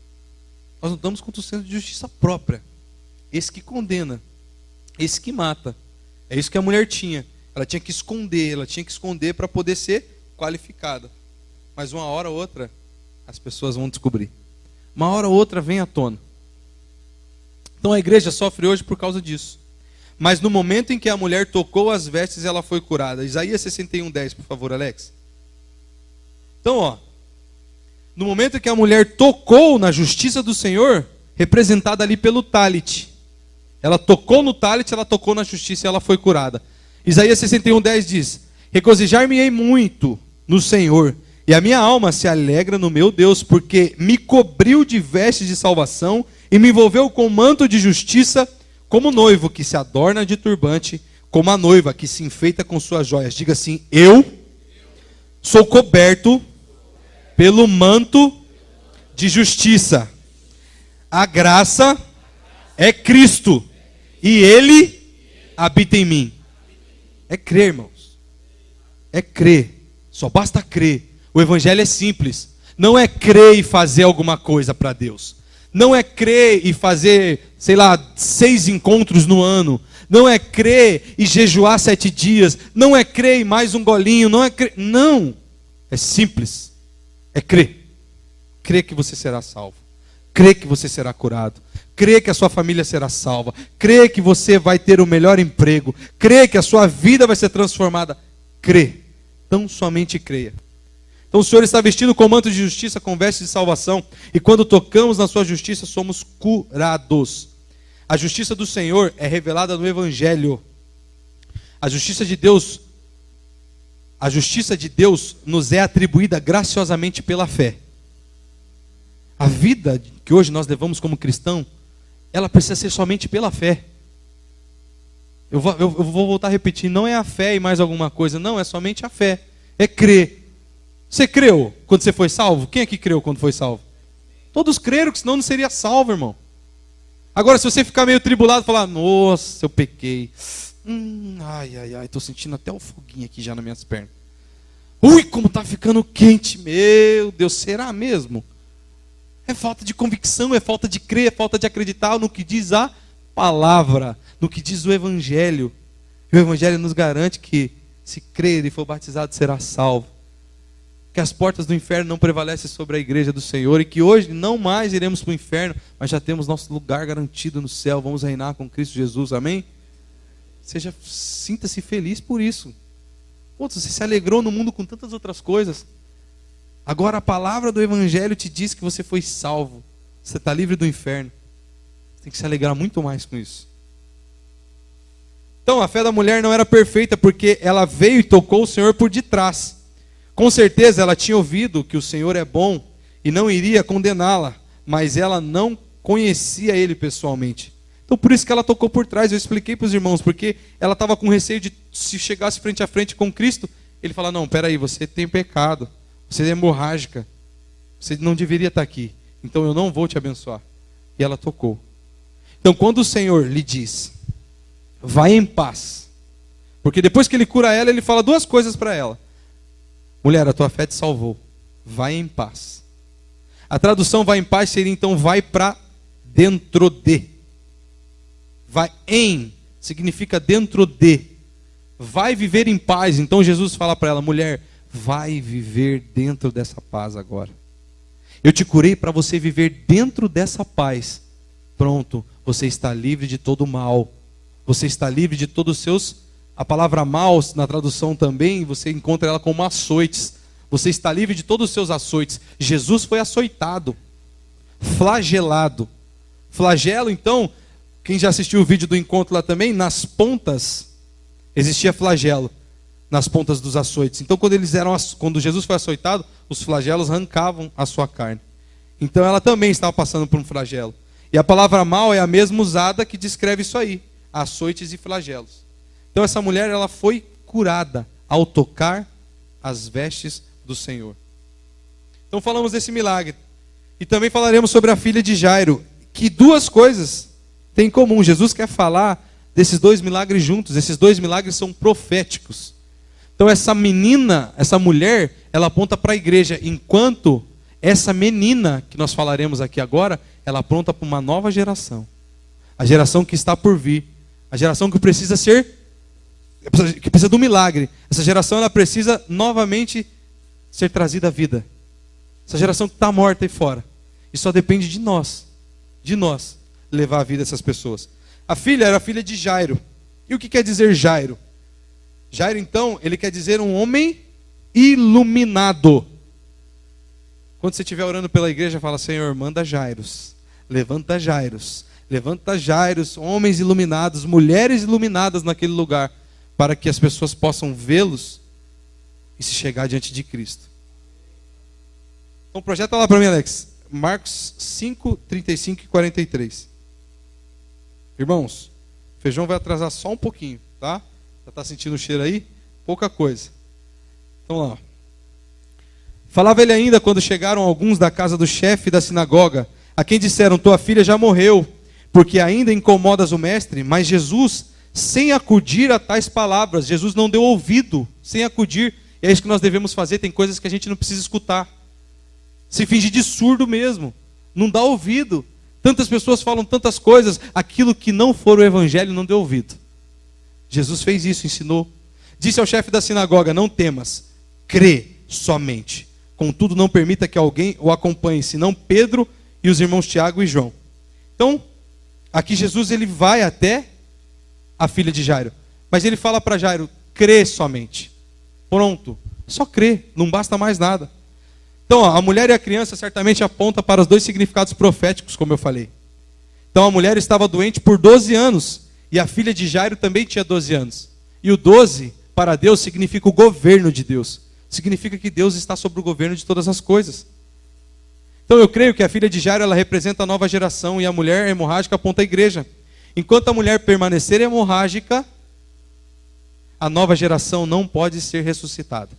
Nós não estamos contra o senso de justiça própria. Esse que condena. Esse que mata. É isso que a mulher tinha. Ela tinha que esconder para poder ser qualificada. Mas uma hora ou outra, as pessoas vão descobrir. Uma hora ou outra vem à tona. Então a igreja sofre hoje por causa disso. Mas no momento em que a mulher tocou as vestes, ela foi curada. Isaías 61:10, por favor, Alex. Então, ó. No momento em que a mulher tocou na justiça do Senhor, representada ali pelo talit. Ela tocou no talit, ela tocou na justiça e ela foi curada. Isaías 61:10 diz: Regozijar-me-ei muito no Senhor, E a minha alma se alegra no meu Deus, porque me cobriu de vestes de salvação e me envolveu com manto de justiça, como noivo que se adorna de turbante, como a noiva que se enfeita com suas joias. Diga assim: eu sou coberto pelo manto de justiça. A graça é Cristo e Ele habita em mim. É crer, irmãos. É crer. Só basta crer. O evangelho é simples. Não é crer e fazer alguma coisa para Deus. Não é crer e fazer, 6 encontros no ano. Não é crer e jejuar 7 dias. Não é crer e mais um golinho. Não é crer. Não. É simples. É crer. Crer que você será salvo. Crer que você será curado. Crer que a sua família será salva. Crer que você vai ter o melhor emprego. Crer que a sua vida vai ser transformada. Crer. Tão somente creia. Então o Senhor está vestido com manto de justiça, com vestes de salvação. E quando tocamos na sua justiça, somos curados. A justiça do Senhor é revelada no Evangelho. A justiça de Deus nos é atribuída graciosamente pela fé. A vida que hoje nós levamos como cristão, ela precisa ser somente pela fé. Eu vou voltar a repetir, não é a fé e mais alguma coisa, não, é somente a fé. É crer. Você creu quando você foi salvo? Quem aqui creu quando foi salvo? Todos creram, que senão não seria salvo, irmão. Agora, se você ficar meio tribulado e falar: nossa, eu pequei. Estou sentindo até o foguinho aqui já nas minhas pernas. Ui, como está ficando quente. Meu Deus, será mesmo? É falta de convicção, é falta de crer, é falta de acreditar no que diz a palavra, no que diz o Evangelho. E o Evangelho nos garante que, se crer e for batizado, será salvo. Que as portas do inferno não prevalecem sobre a igreja do Senhor e que hoje não mais iremos para o inferno, mas já temos nosso lugar garantido no céu, vamos reinar com Cristo Jesus, amém? Sinta-se feliz por isso. Você se alegrou no mundo com tantas outras coisas. Agora a palavra do Evangelho te diz que você foi salvo, você está livre do inferno. Você tem que se alegrar muito mais com isso. Então a fé da mulher não era perfeita porque ela veio e tocou o Senhor por detrás. Com certeza ela tinha ouvido que o Senhor é bom e não iria condená-la, mas ela não conhecia Ele pessoalmente. Então por isso que ela tocou por trás. Eu expliquei para os irmãos, porque ela estava com receio de, se chegasse frente a frente com Cristo, Ele falar: não, peraí, você tem pecado, você é hemorrágica, você não deveria estar aqui, então eu não vou te abençoar. E ela tocou. Então quando o Senhor lhe diz: vai em paz, porque depois que Ele cura ela, Ele fala 2 coisas para ela: mulher, a tua fé te salvou, vai em paz. A tradução vai em paz seria então vai para dentro de. Vai em, significa dentro de. Vai viver em paz. Então Jesus fala para ela: mulher, vai viver dentro dessa paz agora. Eu te curei para você viver dentro dessa paz. Pronto, você está livre de todo mal. Você está livre de todos os seus... A palavra mal, na tradução também, você encontra ela como açoites. Você está livre de todos os seus açoites. Jesus foi açoitado, flagelado. Flagelo, então, quem já assistiu o vídeo do encontro lá também, nas pontas existia flagelo, nas pontas dos açoites. Então, quando Jesus foi açoitado, os flagelos arrancavam a sua carne. Então, ela também estava passando por um flagelo. E a palavra mal é a mesma usada que descreve isso aí: açoites e flagelos. Então essa mulher, ela foi curada ao tocar as vestes do Senhor. Então falamos desse milagre. E também falaremos sobre a filha de Jairo, que 2 coisas têm em comum. Jesus quer falar desses 2 milagres juntos. Esses 2 milagres são proféticos. Então essa menina, essa mulher, ela aponta para a igreja, enquanto essa menina, que nós falaremos aqui agora, ela aponta para uma nova geração. A geração que está por vir. A geração que precisa do milagre. Essa geração, ela precisa novamente ser trazida à vida. Essa geração que está morta aí fora. E só depende de nós, levar a vida dessas pessoas. A filha era a filha de Jairo. E o que quer dizer Jairo? Jairo, então, ele quer dizer um homem iluminado. Quando você estiver orando pela igreja, fala: Senhor, manda Jairos, levanta Jairos, homens iluminados, mulheres iluminadas naquele lugar, para que as pessoas possam vê-los e se chegar diante de Cristo. Então projeta lá para mim, Alex. Marcos 5, 35 e 43. Irmãos, o feijão vai atrasar só um pouquinho, tá? Já está sentindo o cheiro aí? Pouca coisa. Então lá. Falava ele ainda quando chegaram alguns da casa do chefe da sinagoga, a quem disseram, tua filha já morreu, porque ainda incomodas o mestre. Mas Jesus, sem acudir a tais palavras, Jesus não deu ouvido, sem acudir. E é isso que nós devemos fazer, tem coisas que a gente não precisa escutar. Se fingir de surdo mesmo, não dá ouvido. Tantas pessoas falam tantas coisas, aquilo que não for o evangelho não deu ouvido. Jesus fez isso, ensinou. Disse ao chefe da sinagoga, não temas, crê somente. Contudo, não permita que alguém o acompanhe, senão Pedro e os irmãos Tiago e João. Então, aqui Jesus ele vai até a filha de Jairo. Mas ele fala para Jairo, crê somente. Pronto, só crê, não basta mais nada. Então, a mulher e a criança certamente apontam para os dois significados proféticos, como eu falei. Então, a mulher estava doente por 12 anos, e a filha de Jairo também tinha 12 anos. E o 12, para Deus, significa o governo de Deus. Significa que Deus está sobre o governo de todas as coisas. Então, eu creio que a filha de Jairo, ela representa a nova geração, e a mulher hemorrágica aponta a igreja. Enquanto a mulher permanecer hemorrágica, a nova geração não pode ser ressuscitada.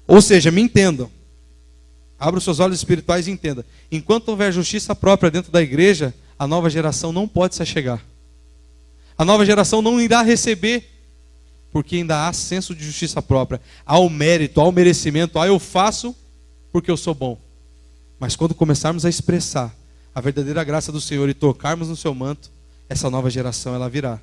Ou seja, me entendam. Abra os seus olhos espirituais e entenda. Enquanto houver justiça própria dentro da igreja, a nova geração não pode se achegar. A nova geração não irá receber, porque ainda há senso de justiça própria. Há o mérito, há o merecimento, eu faço porque eu sou bom. Mas quando começarmos a expressar a verdadeira graça do Senhor e tocarmos no seu manto, essa nova geração ela virá.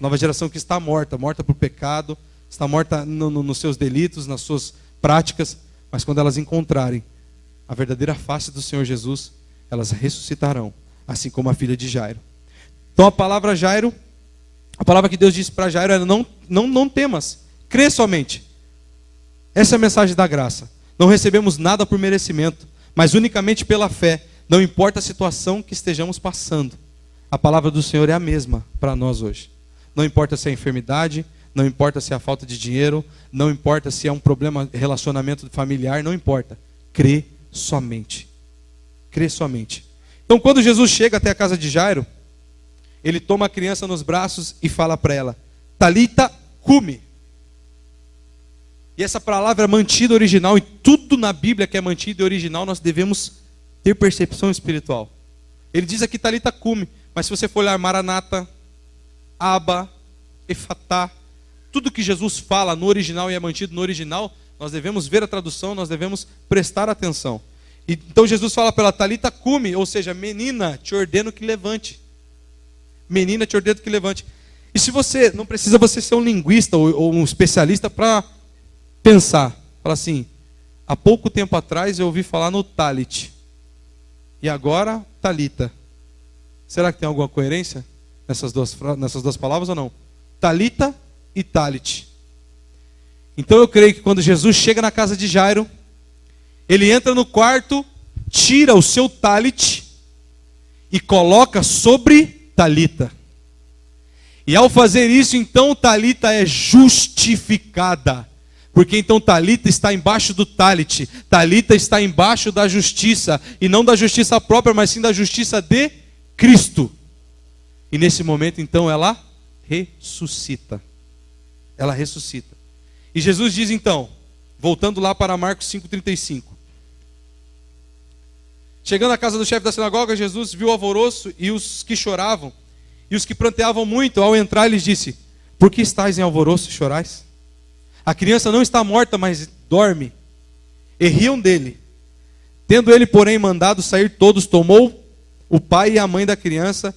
Nova geração que está morta, morta por pecado, está morta nos seus delitos, nas suas práticas, mas quando elas encontrarem a verdadeira face do Senhor Jesus, elas ressuscitarão, assim como a filha de Jairo. Então a palavra Jairo, a palavra que Deus disse para Jairo era não temas, crê somente. Essa é a mensagem da graça. Não recebemos nada por merecimento, mas unicamente pela fé, não importa a situação que estejamos passando. A palavra do Senhor é a mesma para nós hoje. Não importa se é enfermidade, não importa se é a falta de dinheiro, não importa se é um problema de relacionamento familiar, não importa. Crê somente. Crê somente. Então, quando Jesus chega até a casa de Jairo, ele toma a criança nos braços e fala para ela, Talita cumi. E essa palavra mantida original, e tudo na Bíblia que é mantido e original, nós devemos ter percepção espiritual. Ele diz aqui Talita cumi, mas se você for olhar Maranata, Aba, Efatá, tudo que Jesus fala no original e é mantido no original, nós devemos ver a tradução, nós devemos prestar atenção. Então Jesus fala para ela, Talita cumi, ou seja, menina, te ordeno que levante. Menina, te ordeno que levante. E se você, não precisa você ser um linguista ou um especialista para pensar. Fala assim, há pouco tempo atrás eu ouvi falar no talit. E agora, talita. Será que tem alguma coerência nessas duas palavras ou não? Talita e talit. Então eu creio que quando Jesus chega na casa de Jairo, ele entra no quarto, tira o seu talit e coloca sobre Talita. E ao fazer isso, então Talita é justificada. Porque então Talita está embaixo do talit. Talita está embaixo da justiça. E não da justiça própria, mas sim da justiça de Cristo. E nesse momento então ela ressuscita. Ela ressuscita. E Jesus diz então, voltando lá para Marcos 5,35. Chegando à casa do chefe da sinagoga, Jesus viu o alvoroço e os que choravam. E os que pranteavam muito, ao entrar, lhes disse, por que estáis em alvoroço e chorais? A criança não está morta, mas dorme. E riam dele. Tendo ele, porém, mandado sair todos, tomou o pai e a mãe da criança,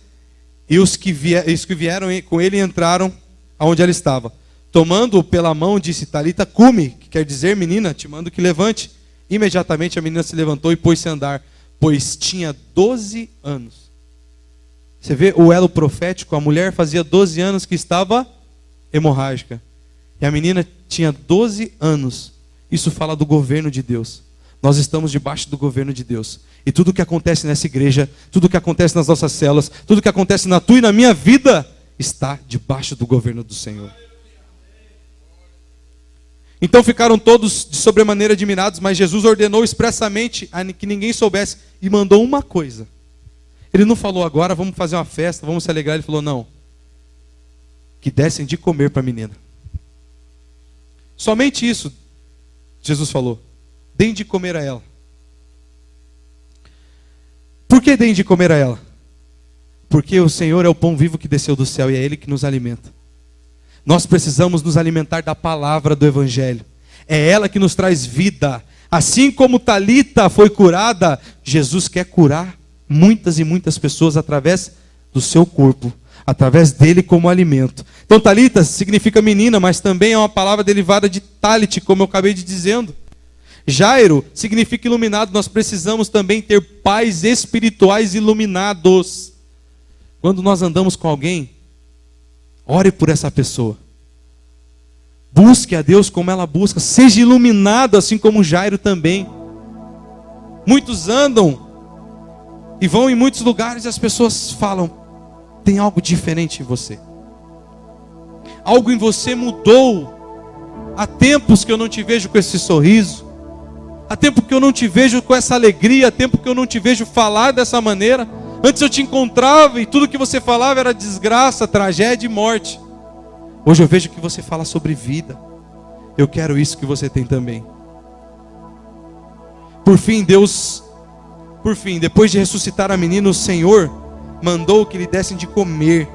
e os que vieram com ele entraram aonde ela estava. Tomando-o pela mão, disse, Talita cumi, que quer dizer, menina, te mando que levante. Imediatamente a menina se levantou e pôs-se a andar, pois tinha 12 anos. Você vê o elo profético, a mulher fazia 12 anos que estava hemorrágica. E a menina tinha 12 anos. Isso fala do governo de Deus. Nós estamos debaixo do governo de Deus. E tudo que acontece nessa igreja, tudo que acontece nas nossas células, tudo que acontece na tua e na minha vida, está debaixo do governo do Senhor. Então ficaram todos de sobremaneira admirados, mas Jesus ordenou expressamente que ninguém soubesse e mandou uma coisa. Ele não falou agora, vamos fazer uma festa, vamos se alegrar. Ele falou, não, que dessem de comer para a menina. Somente isso, Jesus falou, deem de comer a ela. Por que deem de comer a ela? Porque o Senhor é o pão vivo que desceu do céu e é Ele que nos alimenta. Nós precisamos nos alimentar da palavra do Evangelho. É ela que nos traz vida. Assim como Talita foi curada, Jesus quer curar muitas e muitas pessoas através do seu corpo, através dele como alimento. Então Talita significa menina, mas também é uma palavra derivada de talit, como eu acabei de dizendo. Jairo significa iluminado. Nós precisamos também ter pais espirituais iluminados. Quando nós andamos com alguém, ore por essa pessoa. Busque a Deus como ela busca. Seja iluminado assim como Jairo também. Muitos andam e vão em muitos lugares e as pessoas falam, tem algo diferente em você. Algo em você mudou. Há tempos que eu não te vejo com esse sorriso. Há tempo que eu não te vejo com essa alegria. Há tempo que eu não te vejo falar dessa maneira. Antes eu te encontrava e tudo que você falava era desgraça, tragédia e morte. Hoje eu vejo que você fala sobre vida. Eu quero isso que você tem também. Por fim, depois de ressuscitar a menina, o Senhor mandou que lhe dessem de comer.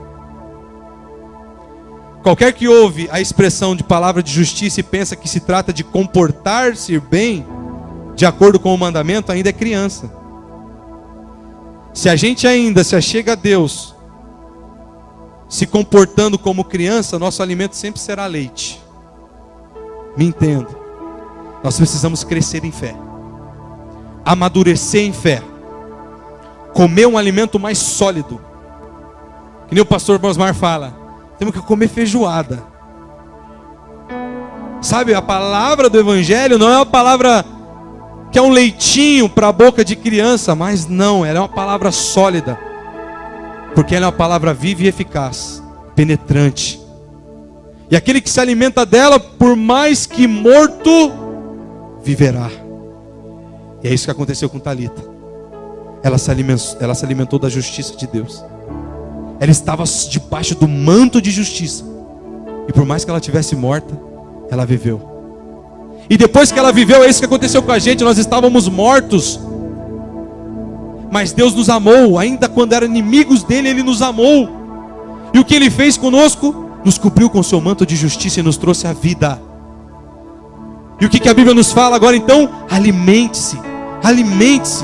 Qualquer que ouve a expressão de palavra de justiça e pensa que se trata de comportar-se bem, de acordo com o mandamento, ainda é criança. Se a gente ainda se achega a Deus, se comportando como criança, nosso alimento sempre será leite. Me entenda. Nós precisamos crescer em fé, amadurecer em fé, comer um alimento mais sólido. Que nem o pastor Bosmar fala, temos que comer feijoada. Sabe, a palavra do Evangelho não é uma palavra que é um leitinho para a boca de criança, mas não, ela é uma palavra sólida, porque ela é uma palavra viva e eficaz, penetrante. E aquele que se alimenta dela, por mais que morto, viverá. E é isso que aconteceu com Talita. Ela se alimentou da justiça de Deus. Ela estava debaixo do manto de justiça. E por mais que ela tivesse morta, ela viveu. E depois que ela viveu, é isso que aconteceu com a gente. Nós estávamos mortos, mas Deus nos amou. Ainda quando eram inimigos dele, Ele nos amou. E o que Ele fez conosco? Nos cobriu com o seu manto de justiça e nos trouxe a vida. E o que a Bíblia nos fala agora então? Alimente-se, alimente-se.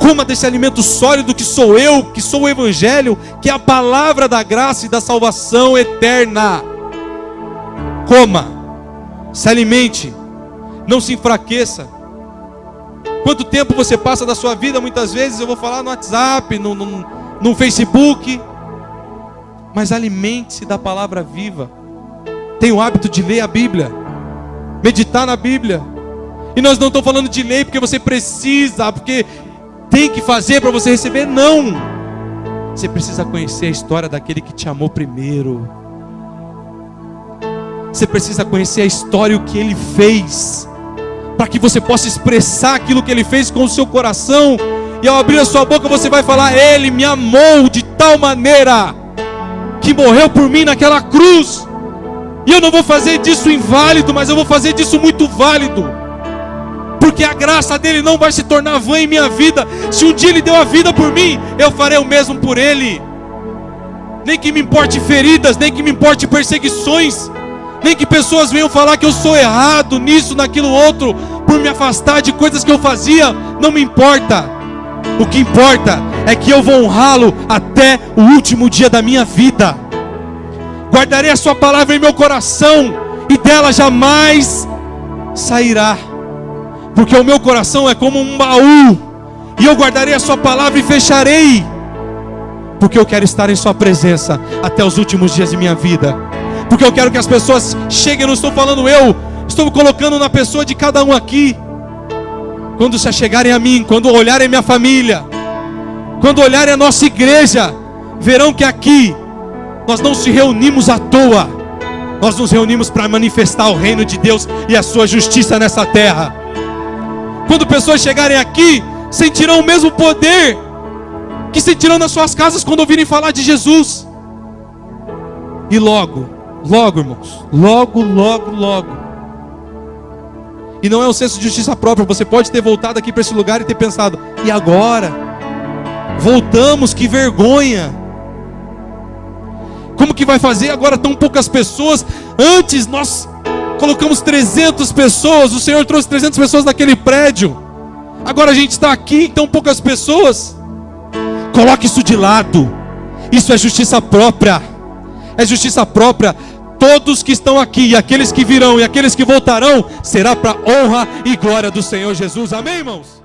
Coma desse alimento sólido que sou eu, que sou o Evangelho, que é a palavra da graça e da salvação eterna. Coma, se alimente, não se enfraqueça. Quanto tempo você passa da sua vida? Muitas vezes eu vou falar no WhatsApp, no Facebook. Mas alimente-se da palavra viva. Tenha o hábito de ler a Bíblia, meditar na Bíblia. E nós não estamos falando de lei porque você precisa, porque tem que fazer para você receber. Não. Você precisa conhecer a história daquele que te amou primeiro. Você precisa conhecer a história e o que Ele fez, para que você possa expressar aquilo que Ele fez com o seu coração. E ao abrir a sua boca você vai falar, Ele me amou de tal maneira que morreu por mim naquela cruz. E eu não vou fazer disso inválido, mas eu vou fazer disso muito válido, porque a graça dele não vai se tornar vã em minha vida. Se um dia Ele deu a vida por mim, eu farei o mesmo por Ele. Nem que me importe feridas, nem que me importe perseguições, nem que pessoas venham falar que eu sou errado nisso, naquilo outro, por me afastar de coisas que eu fazia. Não me importa. O que importa é que eu vou honrá-lo até o último dia da minha vida. Guardarei a sua palavra em meu coração e dela jamais sairá, porque o meu coração é como um baú, e eu guardarei a sua palavra e fecharei, porque eu quero estar em sua presença até os últimos dias de minha vida. Porque eu quero que as pessoas cheguem, eu não estou falando eu, estou colocando na pessoa de cada um aqui. Quando se achegarem a mim, quando olharem minha família, quando olharem a nossa igreja, verão que aqui nós não se reunimos à toa. Nós nos reunimos para manifestar o reino de Deus e a sua justiça nessa terra. Quando pessoas chegarem aqui, sentirão o mesmo poder que sentirão nas suas casas quando ouvirem falar de Jesus. E logo, irmãos, logo. E não é um senso de justiça própria. Você pode ter voltado aqui para esse lugar e ter pensado: e agora? Voltamos, que vergonha. Como que vai fazer agora tão poucas pessoas? Antes nós colocamos 300 pessoas. O Senhor trouxe 300 pessoas naquele prédio. Agora a gente está aqui, tão poucas pessoas. Coloque isso de lado. Isso é justiça própria. É justiça própria. Todos que estão aqui, e aqueles que virão, e aqueles que voltarão, será para honra e glória do Senhor Jesus. Amém, irmãos?